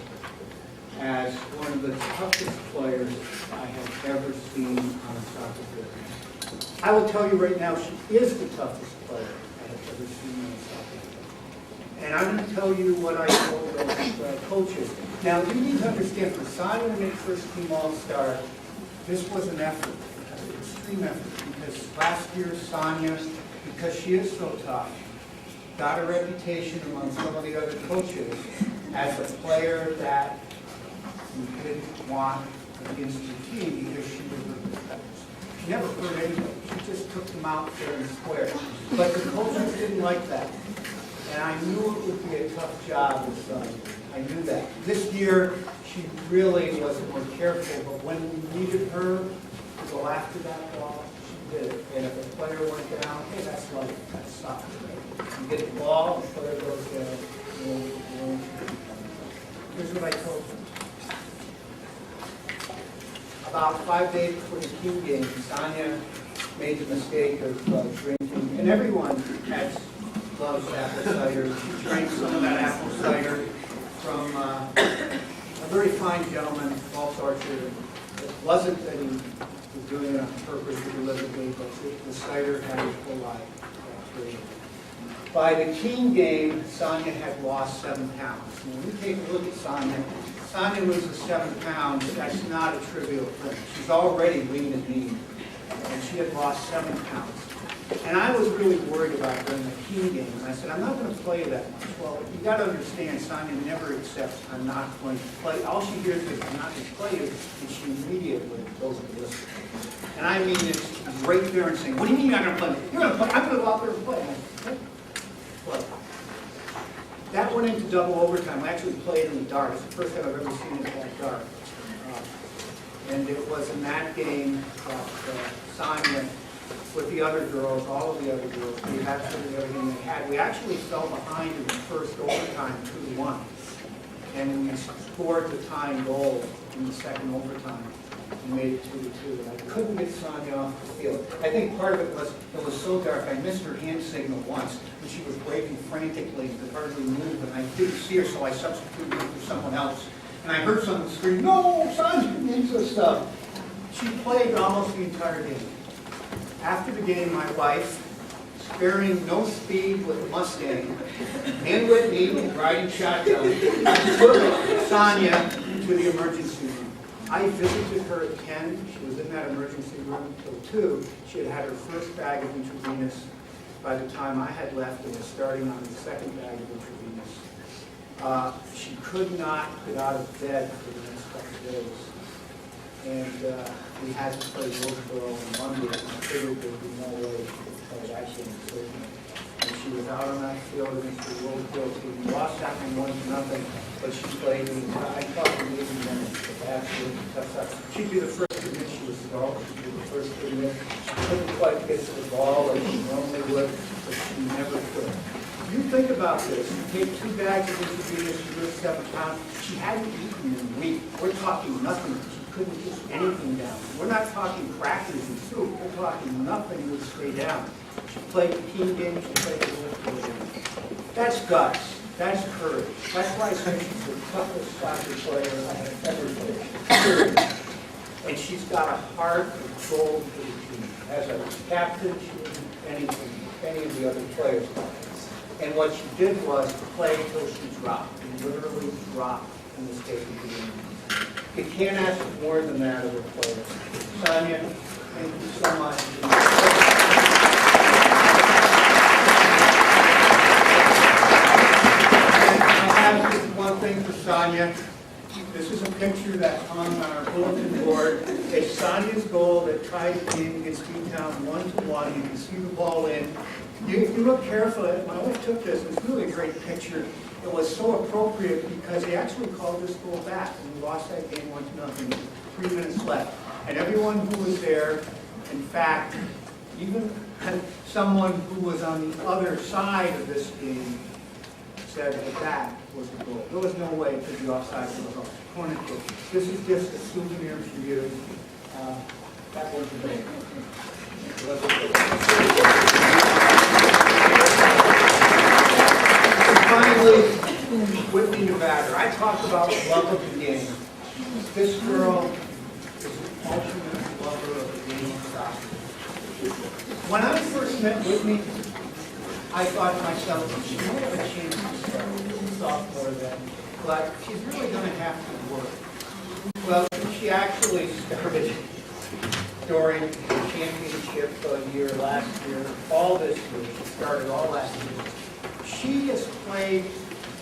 as one of the toughest players I have ever seen on a soccer field. I will tell you right now, she is the toughest player I have ever seen on a soccer field. And I'm going to tell you what I told those coaches. Now, you need to understand, for Sonia to make first team All-Star, this was an effort, an extreme effort, because last year Sonia, because she is so tough, got a reputation among some of the other coaches as a player that you didn't want against your team because she never hurt anybody. She just took them out fair and square. But the coaches didn't like that. And I knew it would be a tough job with Sonia. I knew that. This year, she really was more careful, but when we needed her to go after that ball, she did it. And if a player went down, hey, that's life. That's soccer. You get the ball, the player goes down. Here's what I told them. About 5 days before the team game, Sonia made the mistake of drinking, and everyone loves apple cider. She drank some of that apple cider from a very fine gentleman, Paul Archer. It wasn't that he was doing it on purpose or deliberately, but the cider had a full life. By the team game, Sonia had lost 7 pounds. When we take a look at Sonia loses 7 pounds. That's not a trivial thing. She's already lean and mean, and she had lost 7 pounds. And I was really worried about her in the team game. And I said, I'm not going to play that much. Well, you got to understand, Sonia never accepts I'm not going to play. All she hears is I'm not going to play you, and she immediately goes ballistic. And I mean, it's right there and saying, what do you mean you're not going to play? You're going to play. I'm going to go out there and play. Well, that went into double overtime. We actually played in the dark. It's the first time I've ever seen it that dark. And it was in that game that Sonia, with the other girls, all of the other girls, we absolutely everything they had. We actually fell behind in the first overtime 2-1. And we scored the tying goal in the second overtime. We made it 2-2. And I couldn't get Sonia off the field. I think part of it was so dark. I missed her hand signal once. And she was waving frantically and could hardly move. And I didn't see her, so I substituted her for someone else. And I heard someone scream, "No, Sonia needs this stuff." She played almost the entire game. After the game, my wife, sparing no speed with a Mustang, and Whitney riding shotgun, took Sonia to the emergency room. I visited her at 10. She was in that emergency room until 2. She had had her first bag of intravenous by the time I had left and was starting on the second bag of intravenous. She could not get out of bed for the next couple of days. And we had to play Wilkesboro on Monday, and I figured there would be no way she could play that game, certainly. And she was out on that field against the Wilkesboro team. We lost that one 1-0, but she played the entire, I thought the 80 minutes was absolutely tough. She'd be the first to admit she was slow. She'd be the first to admit she couldn't quite get to the ball like she normally would, but she never could. You think about this. You take 2 bags of intravenous, you lose 7 pounds. She hadn't eaten in a week. We're talking nothing. She couldn't get anything down. We're not talking crackers and soup. We're talking nothing would stay down. She played the team game. She played the Olympic game. That's guts. That's courage. That's why I say she's the toughest soccer player I have ever played. And she's got a heart of gold for the team. As a captain, she wasn't anything any of the other players. And what she did was play till she dropped, and literally dropped in the state of the game. You can't ask more than that of a player. Sonia, thank you so much. I have just one thing for Sonia. This is a picture that hung on our bulletin board. It's Sonia's goal that tied the game against Newtown 1-1. You can see the ball in. If you look carefully, my wife took this. It's really a great picture. It was so appropriate because they actually called this goal back, and we lost that game 1-0. 3 minutes left, and everyone who was there, in fact, even someone who was on the other side of this game, said that was the goal. There was no way it could be offside for the goal. Corner kick. This is just a souvenir for you. That was the goal. Finally, Whitney, Nevada. I talked about the love of the game. This girl is an ultimate lover of the game of soccer. When I first met Whitney, I thought to myself, she might have a chance to start sophomore then, but she's really going to have to work. Well, she actually started during the championship year last year, all this year. She started all last year. She has played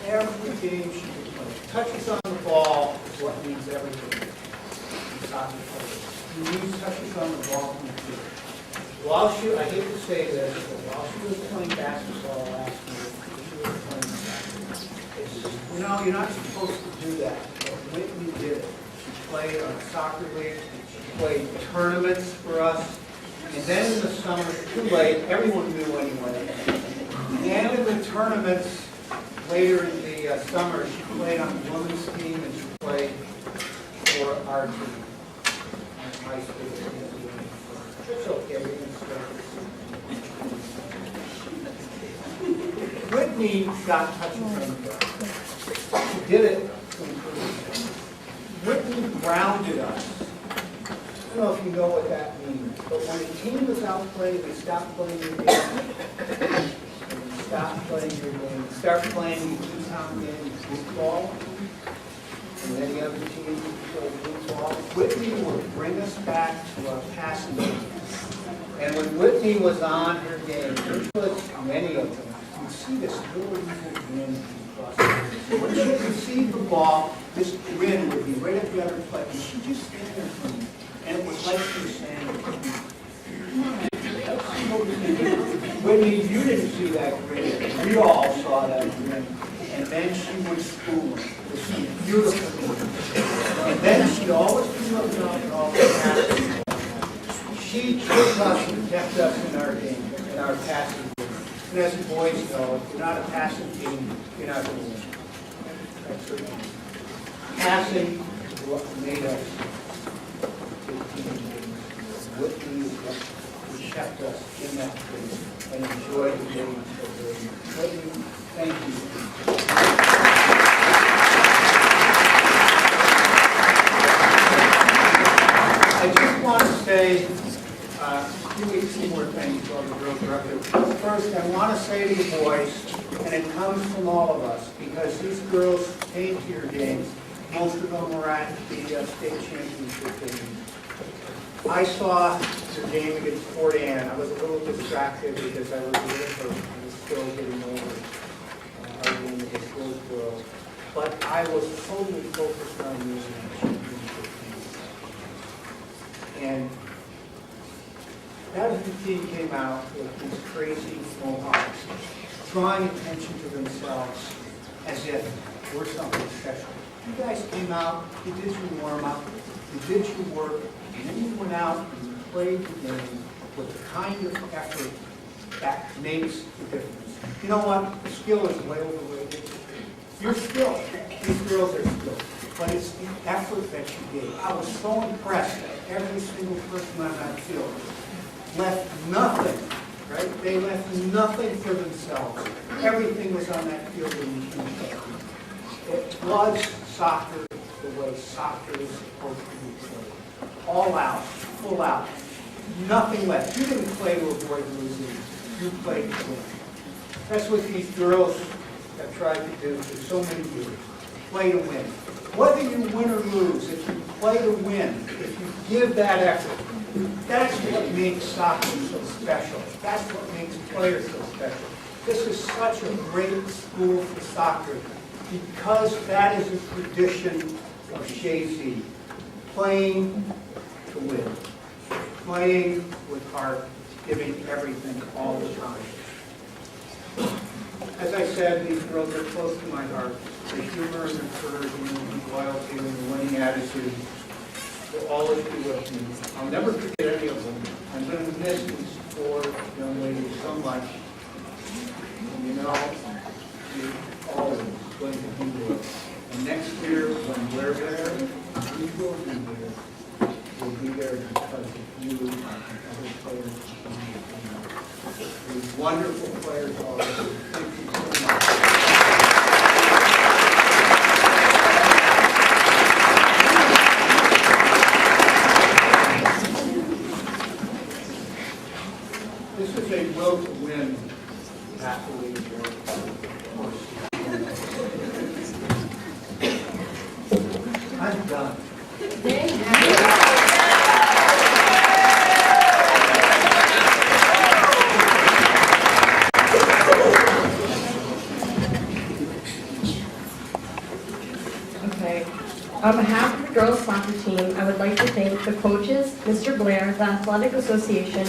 every game she can play. Touches on the ball is what means everything in soccer players. You need touches on the ball from the field. While she, I hate to say this, but while she was playing basketball last year, she was playing basketball. You know, you're not supposed to do that, but Whitney did it. She played on a soccer league. She played tournaments for us. And then in the summer, too late, everyone knew anyway. And in the tournaments later in the summer, she played on the women's team and she played for our team. High school team. It's okay. Whitney got touches on the ball. She did it to improve. Whitney grounded us. I don't know if you know what that means, but when a team is outplayed, they stop playing your game. Stop playing your game. Start playing the Newtown game football, and any other team play football. Whitney would bring us back to our passing game. And when Whitney was on her game, which was many of them, you see this little evil grin across the face. When she received the ball, this grin would be right at the other play, and she'd just stand there for me. And it was like she was saying, Whitney, you didn't see that grin. We all saw that grin. And then she would school us with some beautiful things. And then she'd always be looking out and always happy. She took us and kept us in our game, in our passing game. And as the boys know, if you're not a passing team, you're not going to win. That's her name. Passing is what made us a team. Whitney is what kept us in that game and enjoyed the game so very much. Whitney, thank you. say two more things while the girls are up here. First, I want to say to you boys, and it comes from all of us, because these girls came to your games. Most of them were at the state championship games. I saw the game against Fort Ann. I was a little distracted because I was with her. I was still getting over our game against those girls. But I was totally focused on you in that championship game. And that was the team came out with these crazy mohawks, drawing attention to themselves as if we're something special. You guys came out, you did your warm-up, you did your work, and then you went out and you played the game with the kind of effort that makes the difference. You know what? The skill is way overrated. You're skilled. These girls are skilled. But it's the effort that you gave. I was so impressed that every single person on that field left nothing, right? They left nothing for themselves. Everything was on that field when you came out. It was soccer the way soccer is supposed to be played. All out, full out, nothing left. You didn't play to avoid losing. You played to win. That's what these girls have tried to do for so many years. Play to win. Whether you win or lose, if you play to win, if you give that effort, that's what makes soccer so special. That's what makes players so special. This is such a great school for soccer because that is a tradition of Shazy. Playing to win. Playing with heart, giving everything all the time. As I said, these girls are close to my heart. The humor and the courage and the loyalty and the winning attitude will always be with me. I'll never forget any of them. I'm going to miss these four young ladies so much. And you know, you're always going to be there. And next year, when we're there, we will be there. We'll be there because of you and other players. These wonderful players all over. Thank you so much. This is a will to win athlete. I'm done. Okay. On behalf of the girls' soccer team, I would like to thank the coaches, Mr. Blair, the Athletic Association,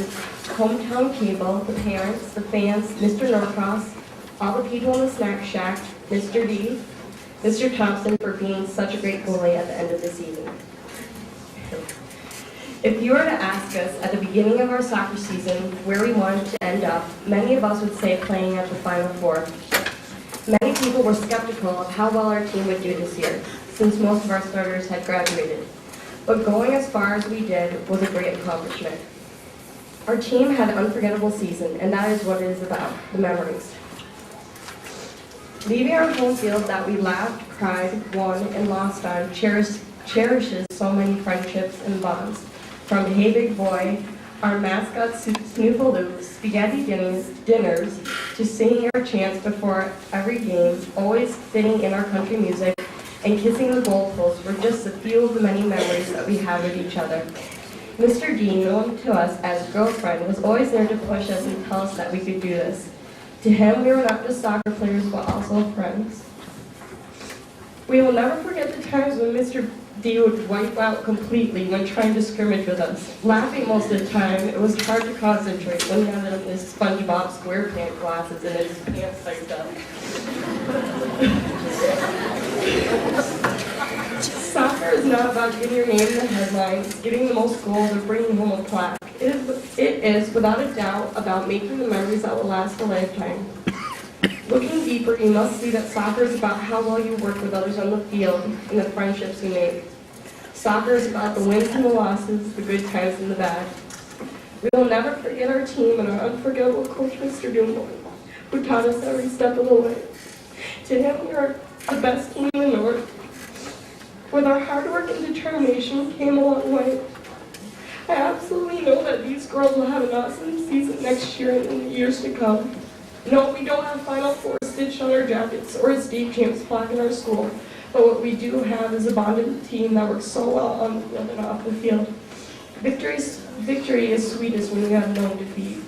Hometown Cable, the parents, the fans, Mr. Norcross, all the people in the snack shack, Mr. D, Mr. Thompson for being such a great goalie at the end of the season. If you were to ask us at the beginning of our soccer season where we wanted to end up, many of us would say playing at the Final Four. Many people were skeptical of how well our team would do this year, since most of our starters had graduated. But going as far as we did was a great accomplishment. Our team had an unforgettable season, and that is what it is about, the memories. Leaving our home field that we laughed, cried, won, and lost on cherishes so many friendships and bonds. From Hey Big Boy, our mascot Snoopaloo, spaghetti dinners, to singing our chants before every game, always fitting in our country music, and kissing the goalpost were just a few of the many memories that we have with each other. Mr. D, known to us as girlfriend, was always there to push us and tell us that we could do this. To him, we were not just soccer players, but also friends. We will never forget the times when Mr. D would wipe out completely when trying to scrimmage with us. Laughing most of the time, it was hard to concentrate when he had his SpongeBob SquarePants glasses and his pants tightened up. Soccer is not about getting your name in the headlines, getting the most goals, or bringing home a plaque. It is, without a doubt, about making the memories that will last a lifetime. Looking deeper, you must see that soccer is about how well you work with others on the field and the friendships you make. Soccer is about the wins and the losses, the good times and the bad. We will never forget our team and our unforgettable coach, Mr. Doomboy, who taught us every step of the way. To him, we are the best team in the North. With our hard work and determination, we came a long way. I absolutely know that these girls will have an awesome season next year and in the years to come. No, we don't have Final Four stitched on our jackets or a state champs plaque in our school, but what we do have is a bonded team that works so well on the field and off the field. Victory is sweetest when we have no defeat.